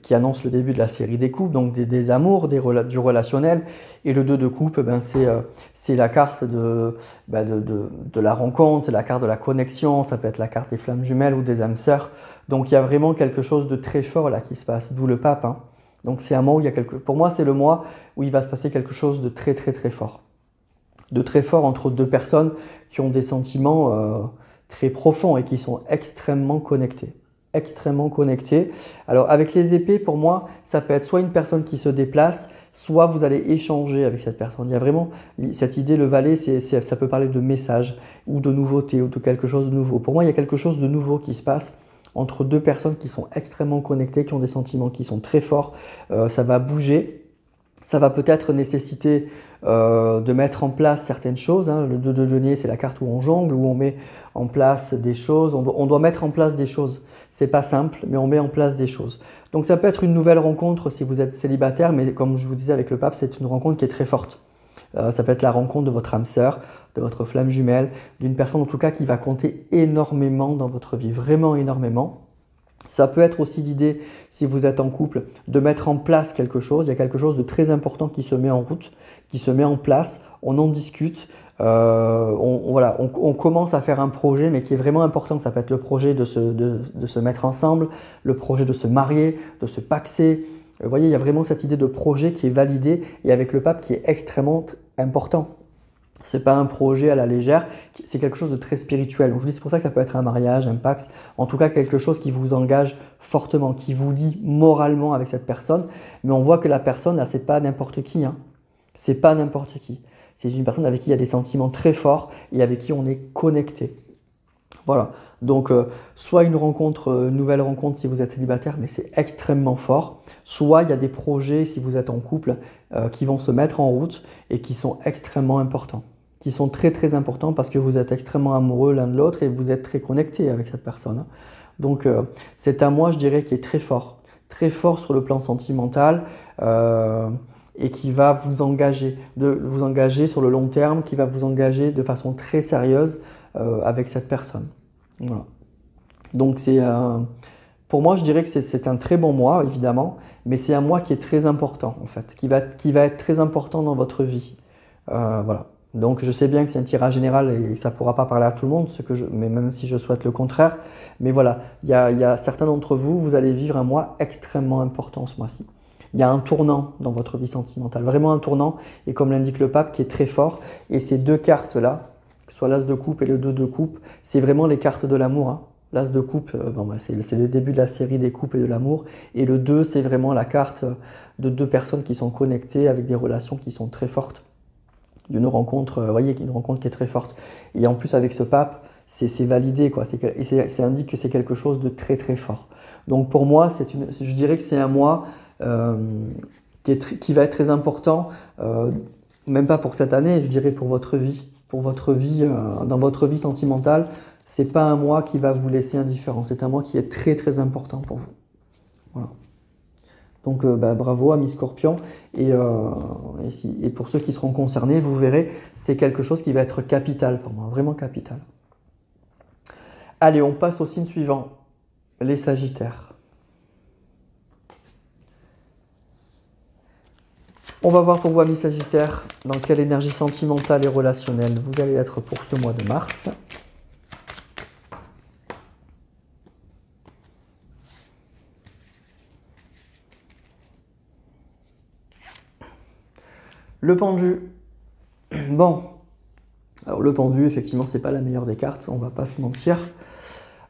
qui annonce le début de la série des coupes, donc des amours, du relationnel. Et le 2 de coupe, ben, c'est la carte de la rencontre, c'est la carte de la connexion, ça peut être la carte des flammes jumelles ou des âmes sœurs. Donc il y a vraiment quelque chose de très fort là qui se passe, d'où le pape. Hein. Donc c'est un mois où il y a pour moi, c'est le mois où il va se passer quelque chose de très très très fort. De très fort entre deux personnes qui ont des sentiments très profonds et qui sont extrêmement connectés. Extrêmement connectés. Alors avec les épées, pour moi, ça peut être soit une personne qui se déplace, soit vous allez échanger avec cette personne. Il y a vraiment cette idée, le valet, ça peut parler de message ou de nouveauté ou de quelque chose de nouveau. Pour moi, il y a quelque chose de nouveau qui se passe entre deux personnes qui sont extrêmement connectées, qui ont des sentiments qui sont très forts. Ça va bouger. Ça va peut-être nécessiter de mettre en place certaines choses. Hein. Le 2 de denier, c'est la carte où on jongle, où on met en place des choses. On doit mettre en place des choses. C'est pas simple, mais on met en place des choses. Donc ça peut être une nouvelle rencontre si vous êtes célibataire, mais comme je vous disais avec le pape, c'est une rencontre qui est très forte. Ça peut être la rencontre de votre âme sœur, de votre flamme jumelle, d'une personne en tout cas qui va compter énormément dans votre vie, vraiment énormément. Ça peut être aussi l'idée, si vous êtes en couple, de mettre en place quelque chose. Il y a quelque chose de très important qui se met en route, qui se met en place. On en discute. On commence à faire un projet, mais qui est vraiment important. Ça peut être le projet de se mettre ensemble, le projet de se marier, de se paxer. Vous voyez, il y a vraiment cette idée de projet qui est validée et avec le pape qui est extrêmement important. Ce n'est pas un projet à la légère, c'est quelque chose de très spirituel. Donc je dis c'est pour ça que ça peut être un mariage, un pax, en tout cas quelque chose qui vous engage fortement, qui vous lie moralement avec cette personne. Mais on voit que la personne, là, c'est pas n'importe qui. Hein. C'est pas n'importe qui. C'est une personne avec qui il y a des sentiments très forts et avec qui on est connecté. Voilà. Donc soit une nouvelle rencontre si vous êtes célibataire, mais c'est extrêmement fort. Soit il y a des projets si vous êtes en couple qui vont se mettre en route et qui sont extrêmement importants. Qui sont très très importants parce que vous êtes extrêmement amoureux l'un de l'autre et vous êtes très connecté avec cette personne. Donc c'est un mois, je dirais, qui est très fort sur le plan sentimental et qui va vous engager sur le long terme, qui va vous engager de façon très sérieuse avec cette personne. Voilà. Donc pour moi, je dirais que c'est un très bon mois, évidemment, mais c'est un mois qui est très important, en fait, qui va être très important dans votre vie. Voilà. Donc je sais bien que c'est un tirage général et que ça ne pourra pas parler à tout le monde, mais même si je souhaite le contraire. Mais voilà, il y a certains d'entre vous, vous allez vivre un mois extrêmement important ce mois-ci. Il y a un tournant dans votre vie sentimentale, vraiment un tournant, et comme l'indique le pape, qui est très fort. Et ces deux cartes-là, que ce soit l'as de coupe et le 2 de coupe, c'est vraiment les cartes de l'amour. Hein. L'as de coupe, c'est le début de la série des coupes et de l'amour. Et le 2, c'est vraiment la carte de deux personnes qui sont connectées avec des relations qui sont très fortes. D'une rencontre, vous voyez, une rencontre qui est très forte. Et en plus, avec ce pape, c'est validé, quoi. Ça indique que c'est quelque chose de très très fort. Donc pour moi, je dirais que c'est un mois qui va être très important, même pas pour cette année, je dirais pour votre vie. Pour votre vie, dans votre vie sentimentale, c'est pas un mois qui va vous laisser indifférent. C'est un mois qui est très très important pour vous. Voilà. Donc bravo amis Scorpions et pour ceux qui seront concernés, vous verrez, c'est quelque chose qui va être capital pour moi, vraiment capital. Allez, on passe au signe suivant, les Sagittaires. On va voir pour vous amis Sagittaires, dans quelle énergie sentimentale et relationnelle vous allez être pour ce mois de mars. Le pendu. Bon, alors le pendu, effectivement, c'est pas la meilleure des cartes, on va pas se mentir.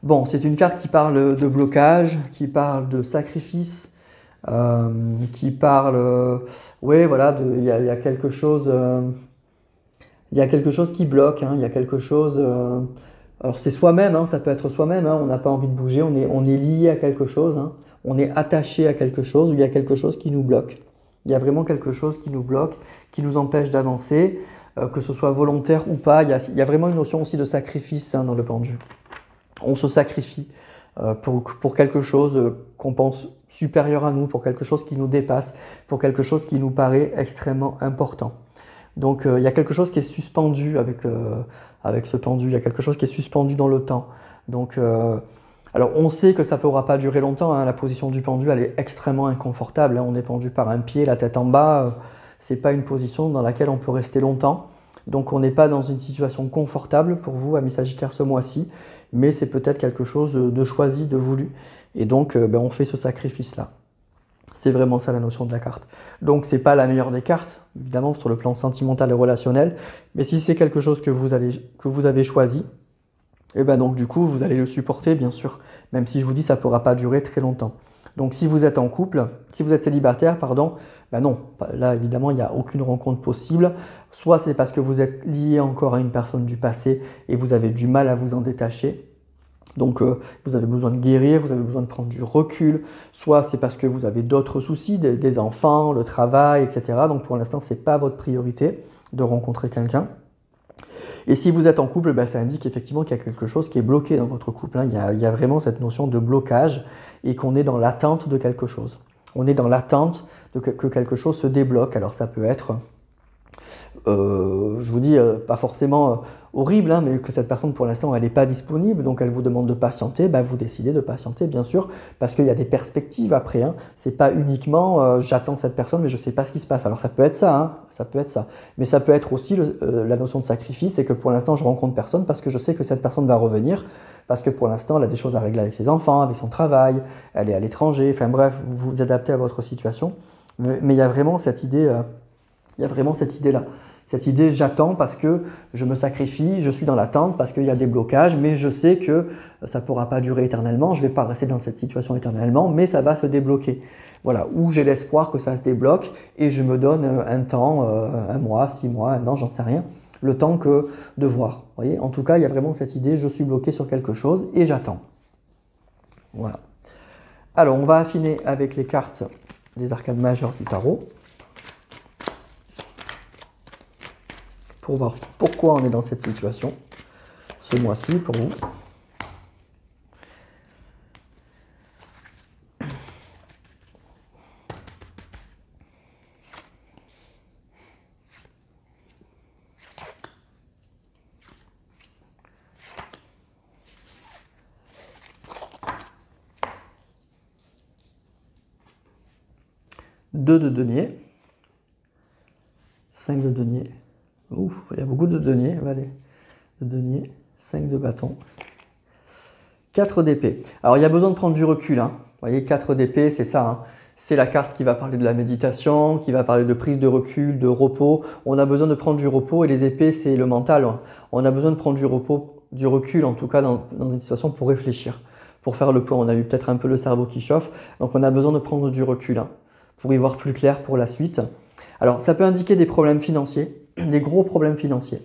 Bon, c'est une carte qui parle de blocage, qui parle de sacrifice, qui parle, ouais, voilà, il y a quelque chose, il y a quelque chose qui bloque, hein, il y a quelque chose. Alors c'est soi-même, hein, ça peut être soi-même, hein, on n'a pas envie de bouger, on est lié à quelque chose, hein, on est attaché à quelque chose, ou il y a quelque chose qui nous bloque. Il y a vraiment quelque chose qui nous bloque, qui nous empêche d'avancer, que ce soit volontaire ou pas. Il y a vraiment une notion aussi de sacrifice, hein, dans le pendu. On se sacrifie pour quelque chose qu'on pense supérieur à nous, pour quelque chose qui nous dépasse, pour quelque chose qui nous paraît extrêmement important. Donc il y a quelque chose qui est suspendu avec ce pendu, il y a quelque chose qui est suspendu dans le temps. Donc, alors on sait que ça ne pourra pas durer longtemps, hein. La position du pendu elle est extrêmement inconfortable, hein. On est pendu par un pied, la tête en bas, c'est pas une position dans laquelle on peut rester longtemps. Donc on n'est pas dans une situation confortable pour vous, amis Sagittaire, ce mois-ci, mais c'est peut-être quelque chose de choisi, de voulu. Et donc on fait ce sacrifice-là. C'est vraiment ça la notion de la carte. Donc c'est pas la meilleure des cartes, évidemment, sur le plan sentimental et relationnel, mais si c'est quelque chose que vous avez choisi, et ben donc du coup vous allez le supporter, bien sûr, même si je vous dis ça ne pourra pas durer très longtemps. Donc si vous êtes en couple, si vous êtes célibataire, pardon, ben non, là évidemment il n'y a aucune rencontre possible. Soit c'est parce que vous êtes lié encore à une personne du passé et vous avez du mal à vous en détacher. Donc vous avez besoin de guérir, vous avez besoin de prendre du recul, soit c'est parce que vous avez d'autres soucis, des enfants, le travail, etc. Donc pour l'instant, ce n'est pas votre priorité de rencontrer quelqu'un. Et si vous êtes en couple, ben, ça indique effectivement qu'il y a quelque chose qui est bloqué dans votre couple, hein. Il y a vraiment cette notion de blocage et qu'on est dans l'attente de quelque chose. On est dans l'attente que quelque chose se débloque. Alors ça peut être, je vous dis, pas forcément horrible, hein, mais que cette personne pour l'instant elle n'est pas disponible, donc elle vous demande de patienter, ben, vous décidez de patienter bien sûr, parce qu'il y a des perspectives après, hein. C'est pas uniquement j'attends cette personne mais je ne sais pas ce qui se passe. Alors ça peut être ça, hein, ça peut être ça, mais ça peut être aussi la notion de sacrifice, c'est que pour l'instant je rencontre personne parce que je sais que cette personne va revenir, parce que pour l'instant elle a des choses à régler avec ses enfants, avec son travail, elle est à l'étranger, enfin bref, vous vous adaptez à votre situation, mais il y a vraiment cette idée, il y a vraiment cette idée-là. Cette idée, j'attends parce que je me sacrifie, je suis dans l'attente parce qu'il y a des blocages, mais je sais que ça ne pourra pas durer éternellement, je ne vais pas rester dans cette situation éternellement, mais ça va se débloquer. Voilà, où j'ai l'espoir que ça se débloque et je me donne un temps, un mois, 6 mois, un an, j'en sais rien, le temps que de voir. Vous voyez, en tout cas, il y a vraiment cette idée, je suis bloqué sur quelque chose et j'attends. Voilà. Alors, on va affiner avec les cartes des arcanes majeures du tarot, pour voir pourquoi on est dans cette situation ce mois-ci pour vous. Deux de denier, 5 de denier. Ouf, il y a beaucoup de deniers, allez. De denier, 5 de bâton, 4 d'épée. Alors il y a besoin de prendre du recul, hein. Vous voyez, 4 d'épée, c'est ça, hein. C'est la carte qui va parler de la méditation, qui va parler de prise de recul, de repos. On a besoin de prendre du repos et les épées, c'est le mental, hein. On a besoin de prendre du repos, du recul en tout cas dans une situation pour réfléchir, pour faire le point. On a eu peut-être un peu le cerveau qui chauffe, donc on a besoin de prendre du recul, hein, pour y voir plus clair pour la suite. Alors ça peut indiquer des problèmes financiers, des gros problèmes financiers.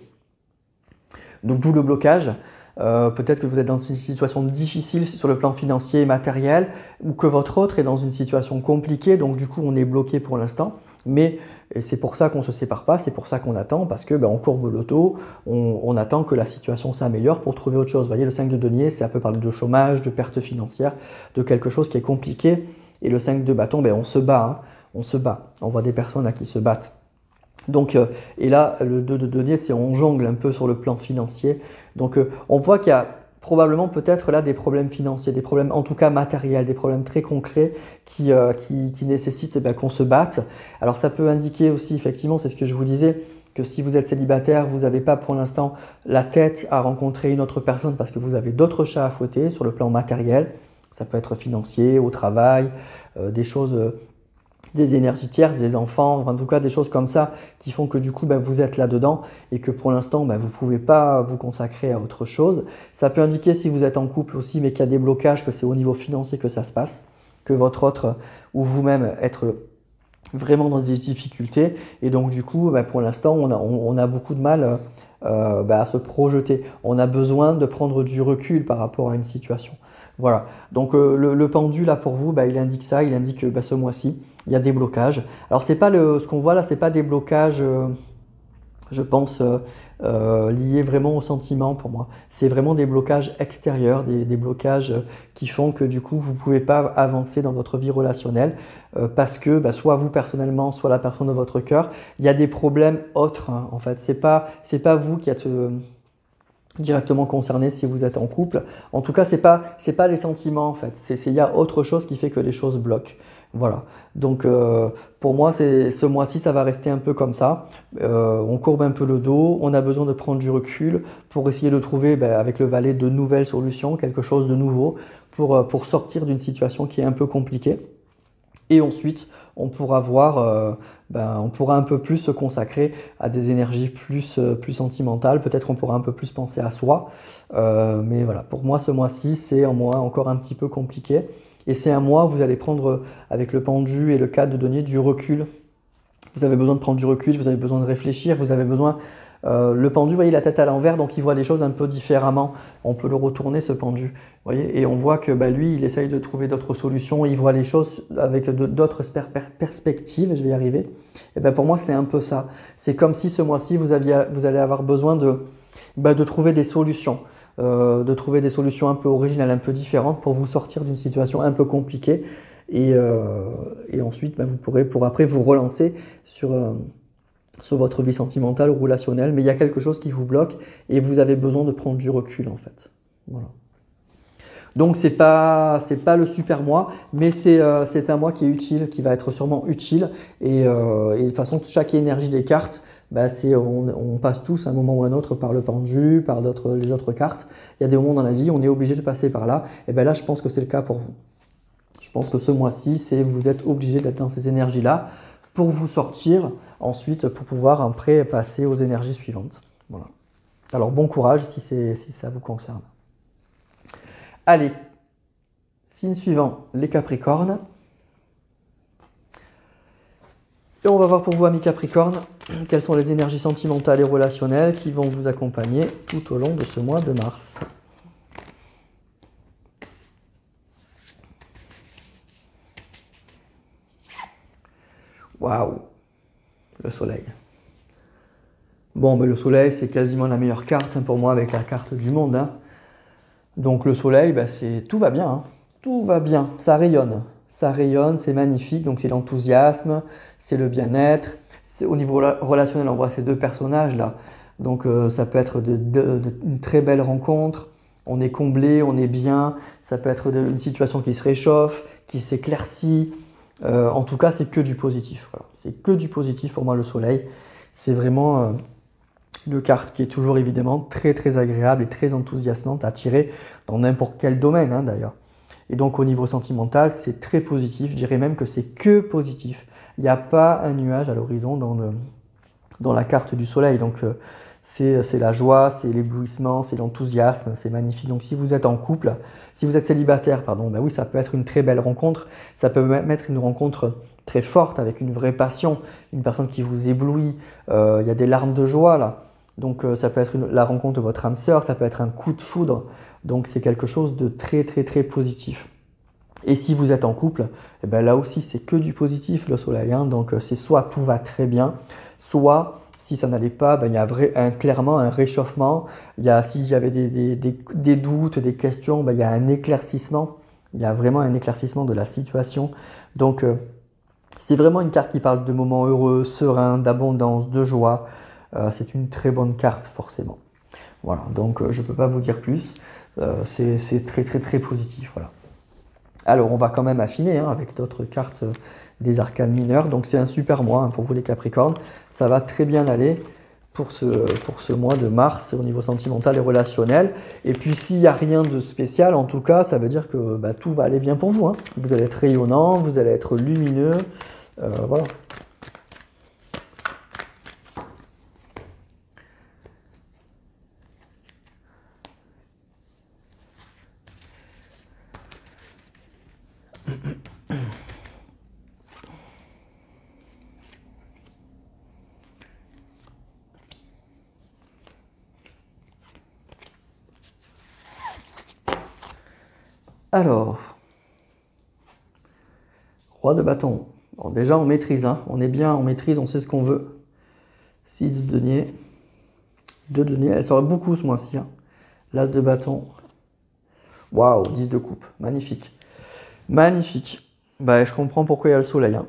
Donc d'où le blocage. Peut-être que vous êtes dans une situation difficile sur le plan financier et matériel, ou que votre autre est dans une situation compliquée, donc du coup on est bloqué pour l'instant. Mais c'est pour ça qu'on ne se sépare pas, c'est pour ça qu'on attend, parce que on courbe le taux, on attend que la situation s'améliore pour trouver autre chose. Vous voyez, le 5 de denier, c'est un peu parler de chômage, de perte financière, de quelque chose qui est compliqué. Et le 5 de bâton, on se bat, hein, on se bat. On voit des personnes là qui se battent. Donc, et là, le 2 de denier, c'est on jongle un peu sur le plan financier. Donc, on voit qu'il y a probablement peut-être là des problèmes financiers, des problèmes en tout cas matériels, des problèmes très concrets qui nécessitent qu'on se batte. Alors, ça peut indiquer aussi, effectivement, c'est ce que je vous disais, que si vous êtes célibataire, vous n'avez pas pour l'instant la tête à rencontrer une autre personne parce que vous avez d'autres chats à fouetter sur le plan matériel. Ça peut être financier, au travail, des choses... des énergies tierces, des enfants, en tout cas des choses comme ça qui font que du coup vous êtes là-dedans et que pour l'instant vous ne pouvez pas vous consacrer à autre chose. Ça peut indiquer si vous êtes en couple aussi mais qu'il y a des blocages, que c'est au niveau financier que ça se passe. que votre autre ou vous-même être vraiment dans des difficultés. Et donc du coup, bah, pour l'instant, on a beaucoup de mal à se projeter. On a besoin de prendre du recul par rapport à une situation. Voilà. Donc le pendu là pour vous, bah, il indique ça. Il indique que bah, ce mois-ci, il y a des blocages. Alors c'est pas ce qu'on voit là, c'est pas des blocages. Je pense, liés vraiment au sentiment pour moi. C'est vraiment des blocages extérieurs, des blocages qui font que du coup, vous ne pouvez pas avancer dans votre vie relationnelle parce que bah, soit vous personnellement, soit la personne de votre cœur, il y a des problèmes autres, hein, en fait. C'est pas vous qui êtes directement concerné si vous êtes en couple. En tout cas, c'est pas les sentiments en fait. Il y a autre chose qui fait que les choses bloquent. Voilà. Donc pour moi, ce mois-ci, ça va rester un peu comme ça. On courbe un peu le dos. On a besoin de prendre du recul pour essayer de trouver, ben, avec le valet, de nouvelles solutions, quelque chose de nouveau pour sortir d'une situation qui est un peu compliquée. Et ensuite, on pourra on pourra un peu plus se consacrer à des énergies plus sentimentales. Peut-être on pourra un peu plus penser à soi. Mais voilà, pour moi, ce mois-ci, c'est un mois encore un petit peu compliqué. Et c'est un mois où vous allez prendre, avec le pendu et le 4 de denier, du recul. Vous avez besoin de prendre du recul, vous avez besoin de réfléchir, vous avez besoin. Le pendu, vous voyez, la tête à l'envers, donc il voit les choses un peu différemment. On peut le retourner, ce pendu. Vous voyez, et on voit que bah, lui, il essaye de trouver d'autres solutions, il voit les choses avec d'autres perspectives, je vais y arriver. Et ben pour moi, c'est un peu ça. C'est comme si ce mois-ci, vous allez avoir besoin de trouver des solutions. De trouver des solutions un peu originales, un peu différentes pour vous sortir d'une situation un peu compliquée. Et ensuite, bah, vous pourrez pour après vous relancer sur votre vie sentimentale ou relationnelle. Mais il y a quelque chose qui vous bloque et vous avez besoin de prendre du recul en fait. Voilà. Donc c'est pas le super mois, mais c'est un mois qui est utile, qui va être sûrement utile. Et de toute façon, chaque énergie des cartes, bah, on passe tous à un moment ou à un autre par le pendu, par les autres cartes. Il y a des moments dans la vie, on est obligé de passer par là. Et ben là, je pense que c'est le cas pour vous. Je pense que ce mois-ci, vous êtes obligé d'être dans ces énergies-là pour vous sortir ensuite, pour pouvoir après passer aux énergies suivantes. Voilà. Alors bon courage si ça vous concerne. Allez, signe suivant, les Capricornes. Et on va voir pour vous, amis Capricornes, quelles sont les énergies sentimentales et relationnelles qui vont vous accompagner tout au long de ce mois de mars. Waouh, le soleil. Bon, ben, le soleil, c'est quasiment la meilleure carte pour moi avec la carte du monde. Hein. Donc le soleil, ben, tout va bien. Hein. Tout va bien, ça rayonne. Ça rayonne, c'est magnifique. Donc c'est l'enthousiasme, c'est le bien-être. Au niveau relationnel, on voit ces deux personnages-là. Donc ça peut être une très belle rencontre. On est comblé, on est bien. Ça peut être une situation qui se réchauffe, qui s'éclaircit. En tout cas, c'est que du positif. Voilà. C'est que du positif pour moi, le soleil. C'est vraiment une carte qui est toujours évidemment très très agréable et très enthousiasmante à tirer dans n'importe quel domaine hein, d'ailleurs. Et donc au niveau sentimental, c'est très positif. Je dirais même que c'est que positif. Il n'y a pas un nuage à l'horizon dans la carte du soleil. Donc c'est la joie, c'est l'éblouissement, c'est l'enthousiasme, c'est magnifique. Donc si vous êtes en couple, si vous êtes célibataire, pardon, ben oui, ça peut être une très belle rencontre. Ça peut même être une rencontre très forte avec une vraie passion, une personne qui vous éblouit. Il y a des larmes de joie là. Donc ça peut être la rencontre de votre âme sœur, ça peut être un coup de foudre. Donc c'est quelque chose de très très très positif. Et si vous êtes en couple, eh ben là aussi c'est que du positif le soleil. Hein. Donc c'est soit tout va très bien, soit si ça n'allait pas, ben, il y a clairement un réchauffement. S'il y avait des doutes, des questions, ben, il y a un éclaircissement. Il y a vraiment un éclaircissement de la situation. Donc c'est vraiment une carte qui parle de moments heureux, sereins, d'abondance, de joie. C'est une très bonne carte forcément. Voilà, donc je ne peux pas vous dire plus. C'est très très très positif. Voilà. Alors on va quand même affiner hein, avec d'autres cartes des arcanes mineurs. Donc c'est un super mois hein, pour vous les Capricornes. Ça va très bien aller pour ce mois de mars au niveau sentimental et relationnel. Et puis s'il n'y a rien de spécial, en tout cas, ça veut dire que bah, tout va aller bien pour vous. Hein. Vous allez être rayonnant, vous allez être lumineux. Voilà. Alors, roi de bâton. Bon, déjà, on maîtrise, hein. On est bien, on maîtrise, on sait ce qu'on veut. 6 de denier. 2 de denier. Elle sera beaucoup ce mois-ci, hein. L'as de bâton. Waouh, 10 de coupe. Magnifique. Magnifique. Bah, je comprends pourquoi il y a le soleil, hein.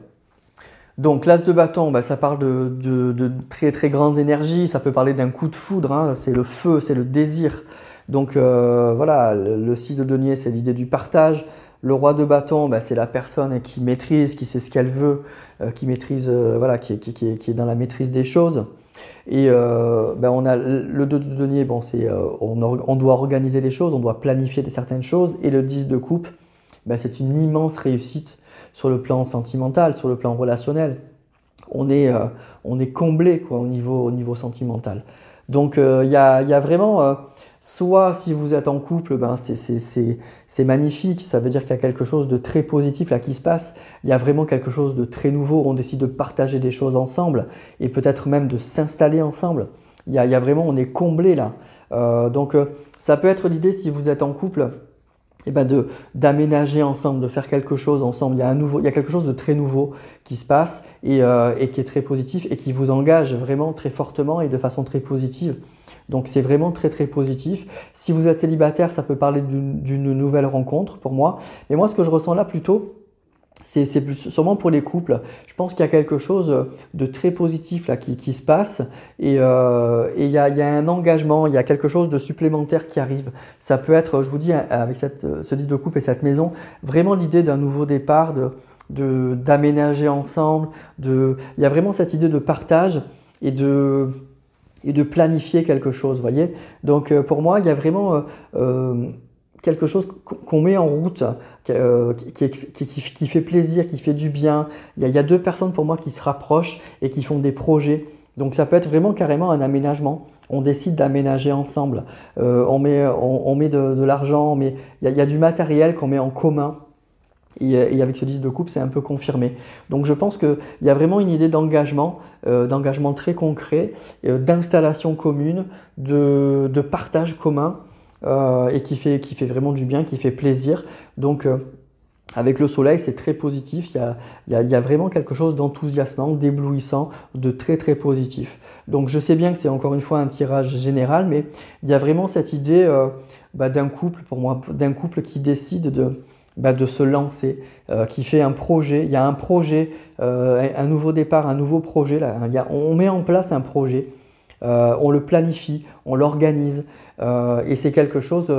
Donc, l'as de bâton, bah, ça parle de très très grandes énergies. Ça peut parler d'un coup de foudre, hein. C'est le feu, c'est le désir. Donc, voilà, le 6 de denier, c'est l'idée du partage. Le roi de bâton, bah, c'est la personne qui maîtrise, qui sait ce qu'elle veut, qui maîtrise, voilà, qui est dans la maîtrise des choses. Et ben on a le 2 de denier, bon, on doit organiser les choses, on doit planifier certaines choses. Et le 10 de coupe, ben c'est une immense réussite sur le plan sentimental, sur le plan relationnel. On est comblé quoi, au niveau sentimental. Donc il y a vraiment, soit si vous êtes en couple, ben c'est magnifique, ça veut dire qu'il y a quelque chose de très positif là qui se passe. Il y a vraiment quelque chose de très nouveau, on décide de partager des choses ensemble et peut-être même de s'installer ensemble. Il y a vraiment, on est comblé là. Donc ça peut être l'idée si vous êtes en couple, et ben d'aménager ensemble, de faire quelque chose ensemble. Il y a quelque chose de très nouveau qui se passe et qui est très positif et qui vous engage vraiment très fortement et de façon très positive. Donc c'est vraiment très très positif. Si vous êtes célibataire, ça peut parler d'une nouvelle rencontre pour moi. Mais moi, ce que je ressens là plutôt, c'est sûrement pour les couples. Je pense qu'il y a quelque chose de très positif là qui se passe et il y a un engagement, il y a quelque chose de supplémentaire qui arrive. Ça peut être, je vous dis, avec ce 10 de coupe et cette maison, vraiment l'idée d'un nouveau départ, d'aménager ensemble. Il y a vraiment cette idée de partage et de planifier quelque chose, vous voyez. Donc pour moi, il y a vraiment quelque chose qu'on met en route, qui fait plaisir, qui fait du bien. Il y a deux personnes pour moi qui se rapprochent et qui font des projets. Donc ça peut être vraiment carrément un aménagement. On décide d'aménager ensemble. On met de l'argent, il y a du matériel qu'on met en commun. Et avec ce 10 de coupe, c'est un peu confirmé. Donc je pense qu'il y a vraiment une idée d'engagement très concret, d'installation commune, de partage commun. Et qui fait vraiment du bien, qui fait plaisir. Donc avec le soleil, c'est très positif, il y a vraiment quelque chose d'enthousiasmant, d'éblouissant, de très très positif. Donc je sais bien que c'est encore une fois un tirage général, mais il y a vraiment cette idée d'un couple, pour moi, d'un couple qui décide de se lancer, qui fait un projet. Il y a un projet, un nouveau départ, un nouveau projet. Là. On met en place un projet, on le planifie, on l'organise. Et c'est quelque chose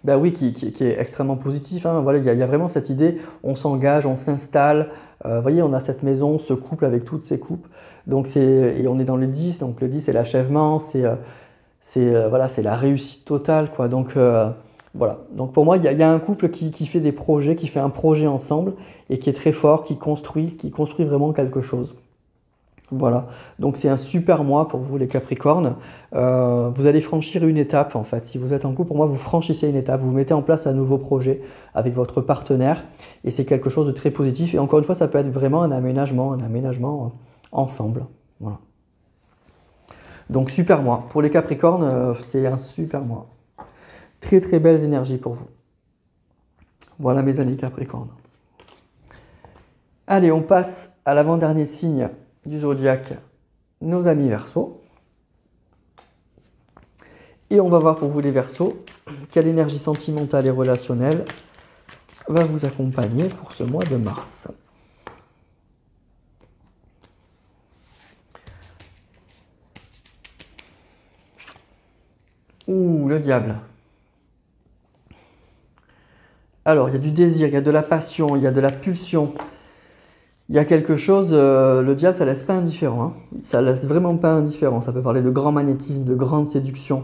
oui, qui est extrêmement positif. Hein. Voilà, il y a vraiment cette idée, on s'engage, on s'installe. Vous voyez, on a cette maison, ce couple avec toutes ses coupes. Donc et on est dans le 10, donc le 10 c'est l'achèvement, voilà, c'est la réussite totale, quoi. Donc voilà. Donc pour moi, il y a un couple qui fait des projets, qui fait un projet ensemble et qui est très fort, qui construit vraiment quelque chose. Voilà, donc c'est un super mois pour vous les Capricornes. Vous allez franchir une étape en fait. Si vous êtes en couple, pour moi, vous franchissez une étape, vous mettez en place un nouveau projet avec votre partenaire et c'est quelque chose de très positif. Et encore une fois, ça peut être vraiment un aménagement ensemble. Voilà. Donc super mois. Pour les Capricornes, c'est un super mois. Très très belles énergies pour vous. Voilà mes amis Capricornes. Allez, on passe à l'avant-dernier signe du zodiaque, nos amis Verseaux. Et on va voir pour vous les Verseaux, quelle énergie sentimentale et relationnelle va vous accompagner pour ce mois de mars. Ouh, le diable. Alors, il y a du désir, il y a de la passion, il y a de la pulsion. Il y a quelque chose, le diable, ça laisse pas indifférent. Hein. Ça laisse vraiment pas indifférent. Ça peut parler de grand magnétisme, de grande séduction.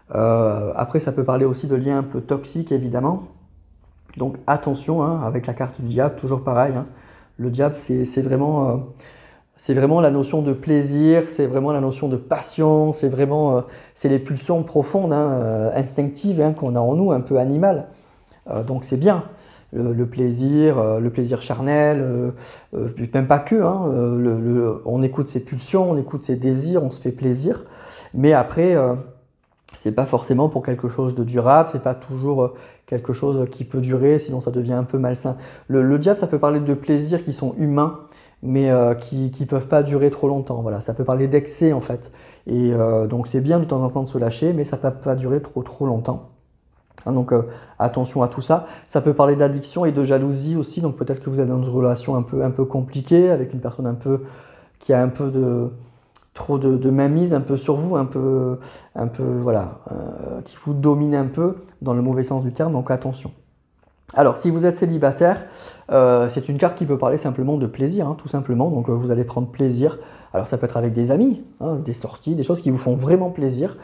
Après, ça peut parler aussi de liens un peu toxiques, évidemment. Donc attention, hein, avec la carte du diable, toujours pareil. Hein. Le diable, c'est vraiment la notion de plaisir, c'est vraiment la notion de passion, c'est les pulsions profondes, hein, instinctives hein, qu'on a en nous, un peu animales. Donc c'est bien. Le plaisir charnel, même pas que, hein, on écoute ses pulsions, on écoute ses désirs, on se fait plaisir. Mais après, C'est pas forcément pour quelque chose de durable, c'est pas toujours quelque chose qui peut durer, sinon ça devient un peu malsain. Le diable, ça peut parler de plaisirs qui sont humains, mais qui ne peuvent pas durer trop longtemps. Voilà, ça peut parler d'excès en fait. Et donc c'est bien de temps en temps de se lâcher, mais ça ne peut pas durer trop longtemps. Hein, donc attention à tout ça. Ça peut parler d'addiction et de jalousie aussi, donc peut-être que vous êtes dans une relation un peu compliquée, avec une personne qui a un peu trop de mainmise un peu sur vous, un peu voilà, qui vous domine un peu dans le mauvais sens du terme, donc attention. Alors, si vous êtes célibataire, c'est une carte qui peut parler simplement de plaisir, hein, tout simplement. Donc, vous allez prendre plaisir. Alors, ça peut être avec des amis, hein, des sorties, des choses qui vous font vraiment plaisir.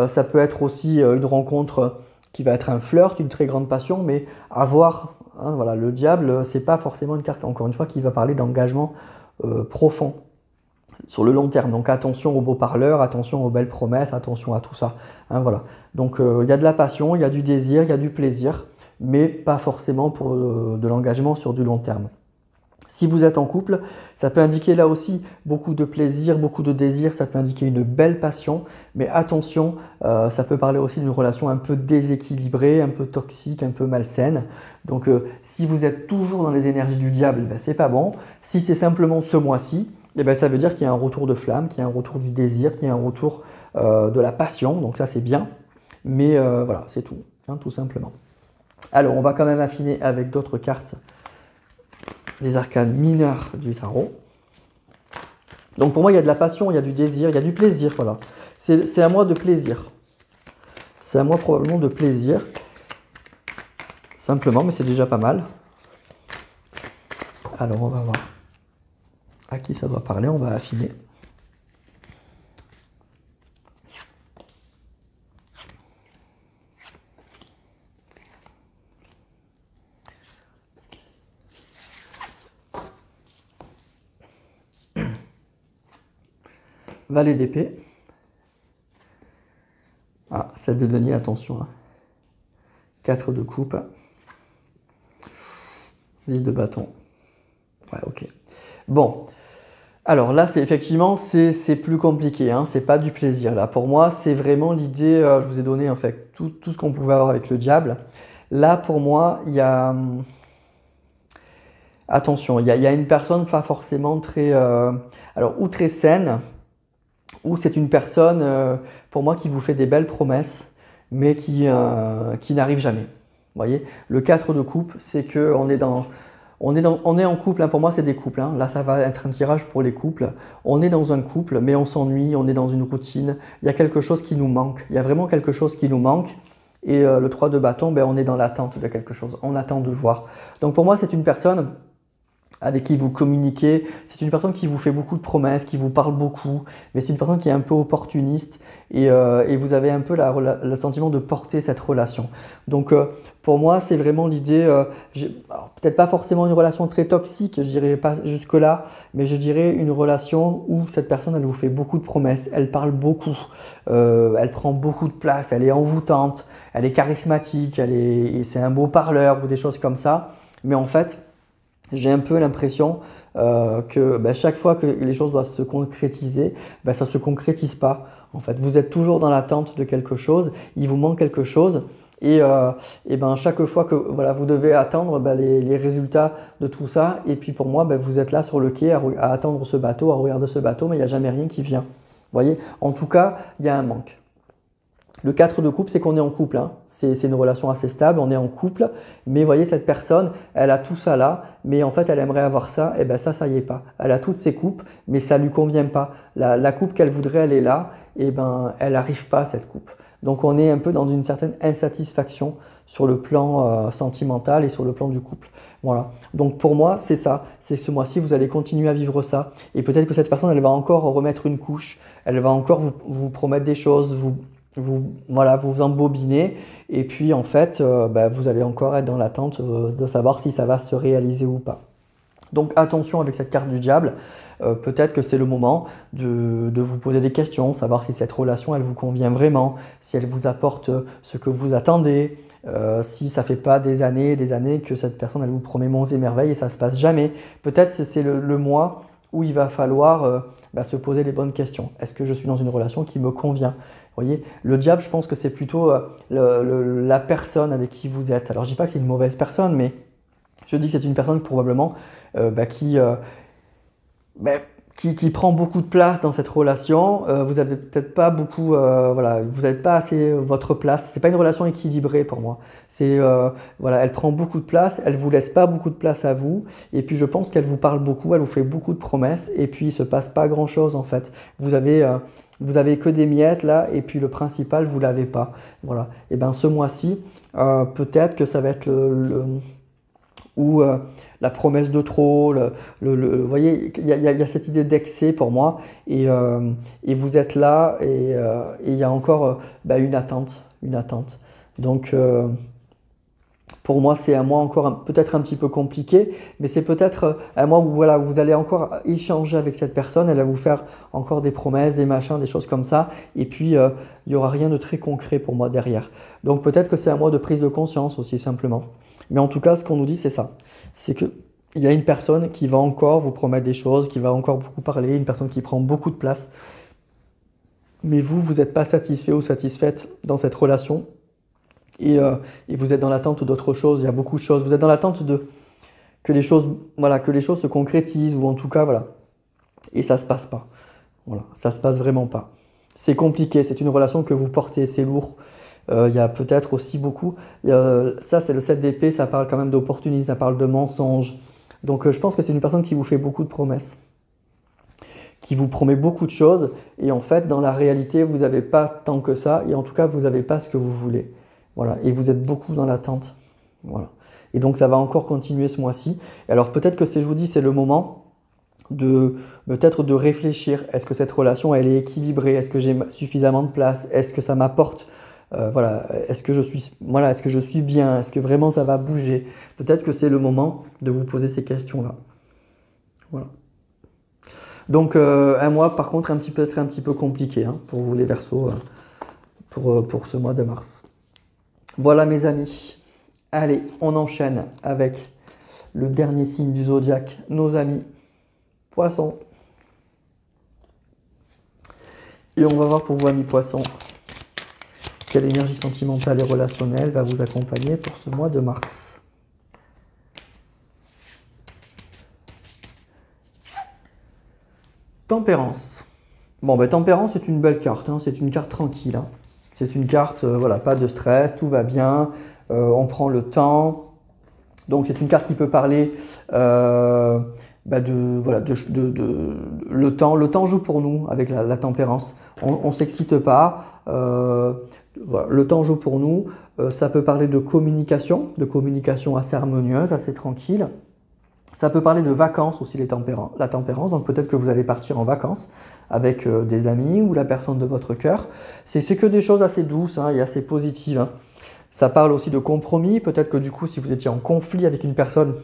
Ça peut être aussi une rencontre qui va être un flirt, une très grande passion, mais avoir, hein, voilà, le diable, c'est pas forcément une carte, encore une fois, qui va parler d'engagement profond sur le long terme. Donc attention aux beaux parleurs, attention aux belles promesses, attention à tout ça. Hein, voilà. Donc il y a de la passion, il y a du désir, il y a du plaisir, mais pas forcément pour de l'engagement sur du long terme. Si vous êtes en couple, ça peut indiquer là aussi beaucoup de plaisir, beaucoup de désir, ça peut indiquer une belle passion, mais attention, ça peut parler aussi d'une relation un peu déséquilibrée, un peu toxique, un peu malsaine. Donc si vous êtes toujours dans les énergies du diable, ben, c'est pas bon. Si c'est simplement ce mois-ci, eh ben, ça veut dire qu'il y a un retour de flamme, qu'il y a un retour du désir, qu'il y a un retour de la passion, donc ça c'est bien. Mais voilà, c'est tout, hein, tout simplement. Alors on va quand même affiner avec d'autres cartes des arcanes mineurs du tarot. Donc pour moi, il y a de la passion, il y a du désir, il y a du plaisir, voilà. C'est un mois de plaisir. C'est un mois probablement de plaisir. Simplement, mais c'est déjà pas mal. Alors on va voir à qui ça doit parler, on va affiner. Valet d'épée. Ah, 7 de denier, attention. Hein. 4 de coupe. 10 de bâton. Ouais, ok. Bon. Alors là, effectivement, c'est plus compliqué. Hein. C'est pas du plaisir. Là, pour moi, c'est vraiment l'idée. Je vous ai donné en fait tout ce qu'on pouvait avoir avec le diable. Là, pour moi, il y a... attention, il y a une personne pas forcément très... alors, ou très saine, ou c'est une personne, pour moi, qui vous fait des belles promesses, mais qui n'arrive jamais. Vous voyez, le 4 de coupe, c'est qu'on est on est en couple, hein, pour moi c'est des couples, hein. Là ça va être un tirage pour les couples. On est dans un couple, mais on s'ennuie, on est dans une routine, il y a quelque chose qui nous manque, il y a vraiment quelque chose qui nous manque. Et le 3 de bâton, ben, on est dans l'attente de quelque chose, on attend de voir. Donc pour moi c'est une personne avec qui vous communiquez, c'est une personne qui vous fait beaucoup de promesses, qui vous parle beaucoup, mais c'est une personne qui est un peu opportuniste et vous avez un peu le sentiment de porter cette relation. Donc pour moi, c'est vraiment l'idée, peut-être pas forcément une relation très toxique, je dirais pas jusque-là, mais je dirais une relation où cette personne, elle vous fait beaucoup de promesses, elle parle beaucoup, elle prend beaucoup de place, elle est envoûtante, elle est charismatique, c'est un beau parleur ou des choses comme ça, mais en fait, j'ai un peu l'impression que chaque fois que les choses doivent se concrétiser, ça ne se concrétise pas. En fait, vous êtes toujours dans l'attente de quelque chose, il vous manque quelque chose et chaque fois que voilà, vous devez attendre les résultats de tout ça et puis pour moi, vous êtes là sur le quai à attendre ce bateau, à regarder ce bateau, mais il n'y a jamais rien qui vient. Vous voyez, en tout cas, il y a un manque. Le 4 de coupe, c'est qu'on est en couple, hein. C'est une relation assez stable, on est en couple, mais vous voyez, cette personne, elle a tout ça là, mais en fait, elle aimerait avoir ça, et ça y est pas. Elle a toutes ses coupes, mais ça ne lui convient pas. La coupe qu'elle voudrait, elle est là, et elle n'arrive pas à cette coupe. Donc, on est un peu dans une certaine insatisfaction sur le plan sentimental et sur le plan du couple. Voilà. Donc, pour moi, c'est ça. C'est ce mois-ci, vous allez continuer à vivre ça. Et peut-être que cette personne, elle va encore remettre une couche, elle va encore vous promettre des choses, vous embobiner et puis en fait vous allez encore être dans l'attente de savoir si ça va se réaliser ou pas. Donc attention avec cette carte du diable, peut-être que c'est le moment de vous poser des questions, savoir si cette relation elle vous convient vraiment, si elle vous apporte ce que vous attendez, si ça fait pas des années que cette personne elle vous promet monts et merveilles et ça se passe jamais. Peut-être c'est le mois où il va falloir se poser les bonnes questions. Est-ce que je suis dans une relation qui me convient? Vous voyez, le diable, je pense que c'est plutôt la personne avec qui vous êtes. Alors, je ne dis pas que c'est une mauvaise personne, mais je dis que c'est une personne probablement qui prend beaucoup de place dans cette relation. Vous n'avez peut-être pas beaucoup, voilà, vous n'avez pas assez votre place. C'est pas une relation équilibrée pour moi. C'est voilà, elle prend beaucoup de place, elle vous laisse pas beaucoup de place à vous. Et puis je pense qu'elle vous parle beaucoup, elle vous fait beaucoup de promesses. Et puis il se passe pas grand-chose en fait. Vous avez que des miettes là, et puis le principal vous l'avez pas. Voilà. Et ben ce mois-ci, peut-être que ça va être ou la promesse de trop, vous voyez, il y a cette idée d'excès pour moi, et vous êtes là, et il y a encore une attente. Donc, pour moi, c'est un mois encore peut-être un petit peu compliqué, mais c'est peut-être un mois où voilà, vous allez encore échanger avec cette personne, elle va vous faire encore des promesses, des machins, des choses comme ça, et puis il n'y aura rien de très concret pour moi derrière. Donc peut-être que c'est un mois de prise de conscience aussi simplement. Mais en tout cas, ce qu'on nous dit, c'est ça. C'est qu'il y a une personne qui va encore vous promettre des choses, qui va encore beaucoup parler, une personne qui prend beaucoup de place. Mais vous n'êtes pas satisfait ou satisfaite dans cette relation. Et vous êtes dans l'attente d'autre chose. Il y a beaucoup de choses. Vous êtes dans l'attente que les choses se concrétisent, ou en tout cas, voilà. Et ça ne se passe pas. Voilà, ça ne se passe vraiment pas. C'est compliqué, c'est une relation que vous portez, c'est lourd. Il y a peut-être aussi beaucoup, ça c'est le 7 d'épée, ça parle quand même d'opportunisme, ça parle de mensonges. Donc je pense que c'est une personne qui vous fait beaucoup de promesses, qui vous promet beaucoup de choses, et en fait dans la réalité vous n'avez pas tant que ça, et en tout cas vous n'avez pas ce que vous voulez. Voilà, et vous êtes beaucoup dans l'attente. Voilà. Et donc ça va encore continuer ce mois-ci. Alors peut-être que je vous dis, c'est le moment peut-être de réfléchir. Est-ce que cette relation elle est équilibrée? Est-ce que j'ai suffisamment de place? Est-ce que ça m'apporte voilà, est-ce que je suis bien? Est-ce que vraiment ça va bouger? Peut-être que c'est le moment de vous poser ces questions-là. Voilà. Donc un mois par contre peut-être un petit peu compliqué pour vous les Verseaux pour ce mois de mars. Voilà mes amis. Allez, on enchaîne avec le dernier signe du zodiaque, nos amis Poissons. Et on va voir pour vous amis Poissons, quelle énergie sentimentale et relationnelle va vous accompagner pour ce mois de mars. Tempérance. Bon, Tempérance, c'est une belle carte, c'est une carte tranquille. C'est une carte, voilà, pas de stress, tout va bien, on prend le temps. Donc c'est une carte qui peut parler le temps. Le temps joue pour nous avec la tempérance. On ne s'excite pas. Voilà, le temps joue pour nous. Ça peut parler de communication assez harmonieuse, assez tranquille. Ça peut parler de vacances aussi, la tempérance. Donc peut-être que vous allez partir en vacances avec des amis ou la personne de votre cœur. C'est que des choses assez douces et assez positives. Ça parle aussi de compromis. Peut-être que du coup, si vous étiez en conflit avec une personne,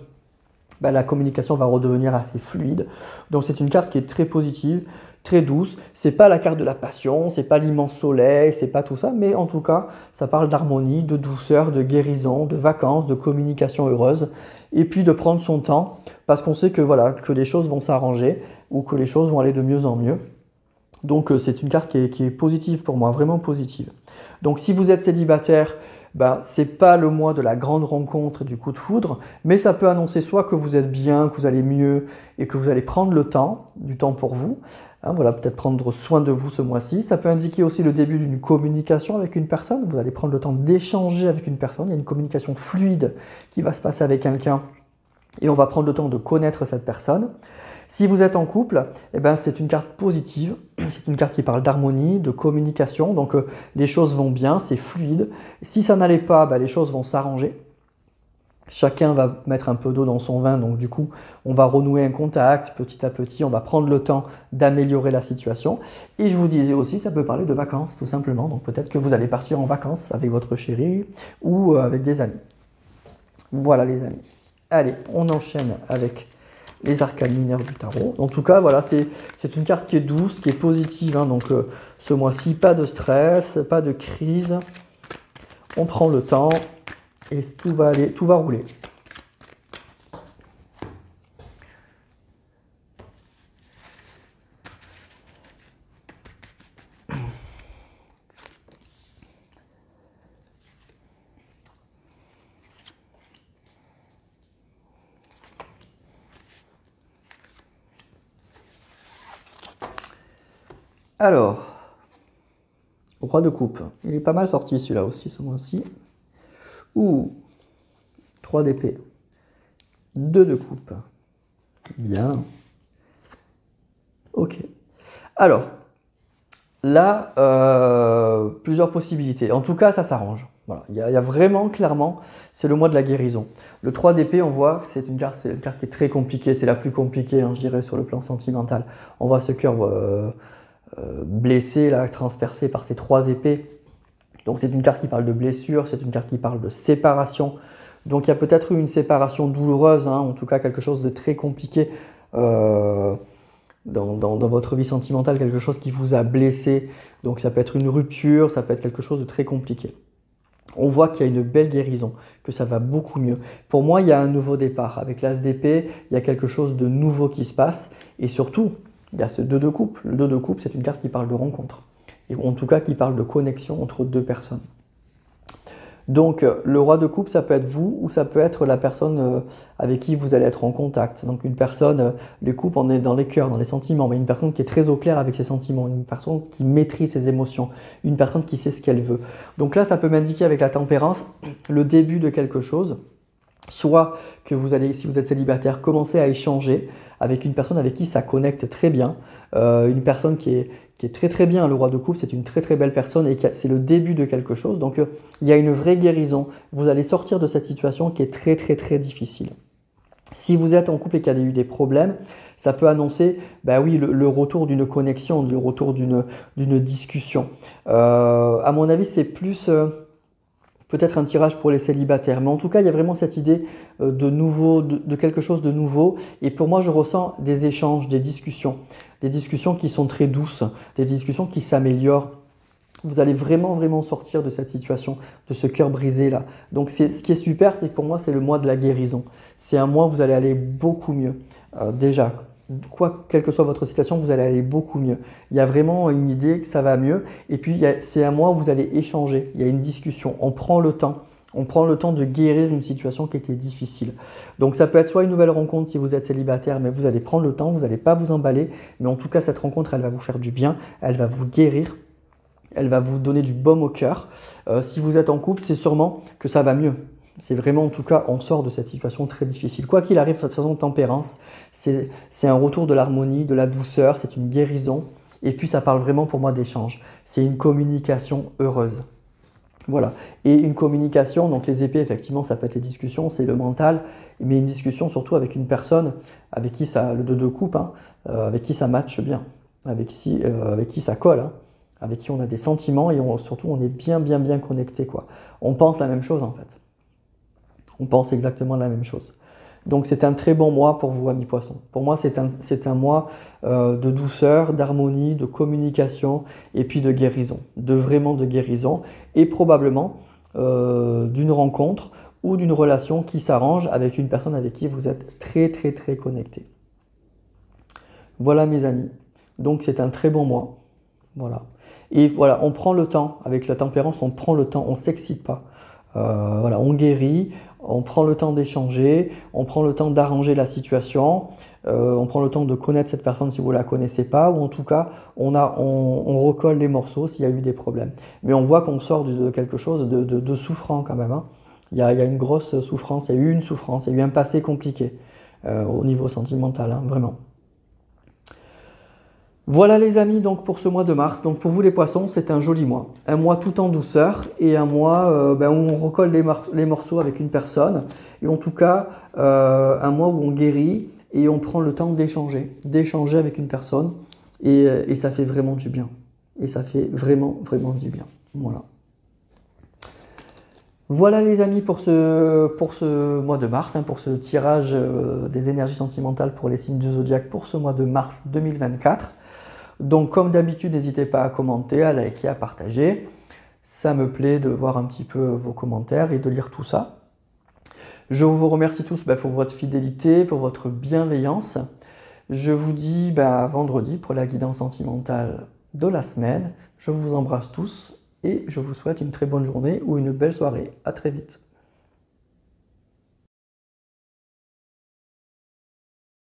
la communication va redevenir assez fluide. Donc c'est une carte qui est très positive, très douce. C'est pas la carte de la passion, c'est pas l'immense soleil, c'est pas tout ça, mais en tout cas, ça parle d'harmonie, de douceur, de guérison, de vacances, de communication heureuse, et puis de prendre son temps, parce qu'on sait que voilà, que les choses vont s'arranger ou que les choses vont aller de mieux en mieux. Donc c'est une carte qui est positive pour moi, vraiment positive. Donc si vous êtes célibataire, c'est pas le mois de la grande rencontre du coup de foudre, mais ça peut annoncer soit que vous êtes bien, que vous allez mieux et que vous allez prendre le temps, du temps pour vous. Voilà, peut-être prendre soin de vous ce mois-ci. Ça peut indiquer aussi le début d'une communication avec une personne. Vous allez prendre le temps d'échanger avec une personne. Il y a une communication fluide qui va se passer avec quelqu'un et on va prendre le temps de connaître cette personne. Si vous êtes en couple, c'est une carte positive, c'est une carte qui parle d'harmonie, de communication, donc les choses vont bien, c'est fluide. Si ça n'allait pas, les choses vont s'arranger. Chacun va mettre un peu d'eau dans son vin, donc du coup, on va renouer un contact petit à petit, on va prendre le temps d'améliorer la situation. Et je vous disais aussi, ça peut parler de vacances, tout simplement. Donc peut-être que vous allez partir en vacances avec votre chéri ou avec des amis. Voilà les amis. Allez, on enchaîne avec les arcanes mineures du tarot. En tout cas, voilà, c'est une carte qui est douce, qui est positive. Donc ce mois-ci, pas de stress, pas de crise. On prend le temps et tout va rouler. Alors, roi de coupe. Il est pas mal sorti celui-là aussi, ce mois-ci. Ouh, 3 d'épée. 2 de coupe. Bien. Ok. Alors, là, plusieurs possibilités. En tout cas, ça s'arrange. Voilà. Il y a vraiment, clairement, c'est le mois de la guérison. Le 3 d'épée, on voit, c'est une carte qui est très compliquée. C'est la plus compliquée, hein, je dirais, sur le plan sentimental. On voit ce cœur blessé, là, transpercé par ces 3 épées. Donc c'est une carte qui parle de blessure, c'est une carte qui parle de séparation. Donc il y a peut-être eu une séparation douloureuse, hein, en tout cas quelque chose de très compliqué dans votre vie sentimentale, quelque chose qui vous a blessé. Donc ça peut être une rupture, ça peut être quelque chose de très compliqué. On voit qu'il y a une belle guérison, que ça va beaucoup mieux. Pour moi, il y a un nouveau départ. Avec l'As d'épée, il y a quelque chose de nouveau qui se passe. Et surtout, il y a ce 2 de coupe. Le 2 de coupe, c'est une carte qui parle de rencontre. Et en tout cas, qui parle de connexion entre 2 personnes. Donc, le roi de coupe, ça peut être vous ou ça peut être la personne avec qui vous allez être en contact. Donc, une personne, les coupes, on est dans les cœurs, dans les sentiments, mais une personne qui est très au clair avec ses sentiments, une personne qui maîtrise ses émotions, une personne qui sait ce qu'elle veut. Donc là, ça peut m'indiquer avec la tempérance le début de quelque chose. Soit que vous allez, si vous êtes célibataire, commencer à échanger avec une personne avec qui ça connecte très bien, une personne qui est très très bien. Le roi de coupe, c'est une très très belle personne et c'est le début de quelque chose. Donc il y a une vraie guérison. Vous allez sortir de cette situation qui est très très très difficile. Si vous êtes en couple et qu'il y a eu des problèmes, ça peut annoncer ben oui, le retour d'une connexion, le retour d'une discussion. À mon avis, c'est plus... peut-être un tirage pour les célibataires. Mais en tout cas, il y a vraiment cette idée de nouveau, de quelque chose de nouveau. Et pour moi, je ressens des échanges, des discussions qui sont très douces, des discussions qui s'améliorent. Vous allez vraiment, vraiment sortir de cette situation, de ce cœur brisé là. Donc, ce qui est super, c'est que pour moi, c'est le mois de la guérison. C'est un mois où vous allez aller beaucoup mieux. Déjà, quelle que soit votre situation, vous allez aller beaucoup mieux. Il y a vraiment une idée que ça va mieux. Et puis, c'est un mois où vous allez échanger. Il y a une discussion. On prend le temps. On prend le temps de guérir une situation qui était difficile. Donc, ça peut être soit une nouvelle rencontre si vous êtes célibataire, mais vous allez prendre le temps, vous n'allez pas vous emballer. Mais en tout cas, cette rencontre, elle va vous faire du bien. Elle va vous guérir. Elle va vous donner du baume au cœur. Si vous êtes en couple, c'est sûrement que ça va mieux. C'est vraiment, en tout cas, on sort de cette situation très difficile. Quoi qu'il arrive, cette saison de tempérance, c'est un retour de l'harmonie, de la douceur, c'est une guérison. Et puis, ça parle vraiment pour moi d'échange. C'est une communication heureuse. Voilà. Et une communication, donc les épées, effectivement, ça peut être les discussions, c'est le mental, mais une discussion surtout avec une personne avec qui ça, le 2 de coupe, hein, avec qui ça matche bien, avec qui ça colle, hein, avec qui on a des sentiments et surtout on est bien, bien, bien connecté, quoi. On pense la même chose, en fait. On pense exactement la même chose. Donc c'est un très bon mois pour vous, amis poissons. Pour moi, c'est un mois de douceur, d'harmonie, de communication et puis de guérison. Vraiment de guérison et probablement d'une rencontre ou d'une relation qui s'arrange avec une personne avec qui vous êtes très très très connecté. Voilà mes amis. Donc c'est un très bon mois. Voilà. Et voilà, on prend le temps, avec la tempérance, on prend le temps, on ne s'excite pas. Voilà, on guérit, on prend le temps d'échanger, on prend le temps d'arranger la situation, on prend le temps de connaître cette personne si vous ne la connaissez pas, ou en tout cas, on recolle les morceaux s'il y a eu des problèmes. Mais on voit qu'on sort de quelque chose de souffrant quand même, hein. Il y a une grosse souffrance, il y a eu une souffrance, il y a eu un passé compliqué au niveau sentimental, hein, vraiment. Voilà les amis, donc pour ce mois de mars. Donc pour vous les poissons, c'est un joli mois. Un mois tout en douceur et un mois où on recolle les morceaux avec une personne. Et en tout cas, un mois où on guérit et on prend le temps d'échanger avec une personne. Et ça fait vraiment du bien. Et ça fait vraiment, vraiment du bien. Voilà. Voilà les amis pour ce mois de mars, hein, pour ce tirage des énergies sentimentales pour les signes du zodiaque pour ce mois de mars 2024. Donc comme d'habitude, n'hésitez pas à commenter, à liker, à partager. Ça me plaît de voir un petit peu vos commentaires et de lire tout ça. Je vous remercie tous pour votre fidélité, pour votre bienveillance. Je vous dis à vendredi pour la guidance sentimentale de la semaine. Je vous embrasse tous et je vous souhaite une très bonne journée ou une belle soirée. À très vite.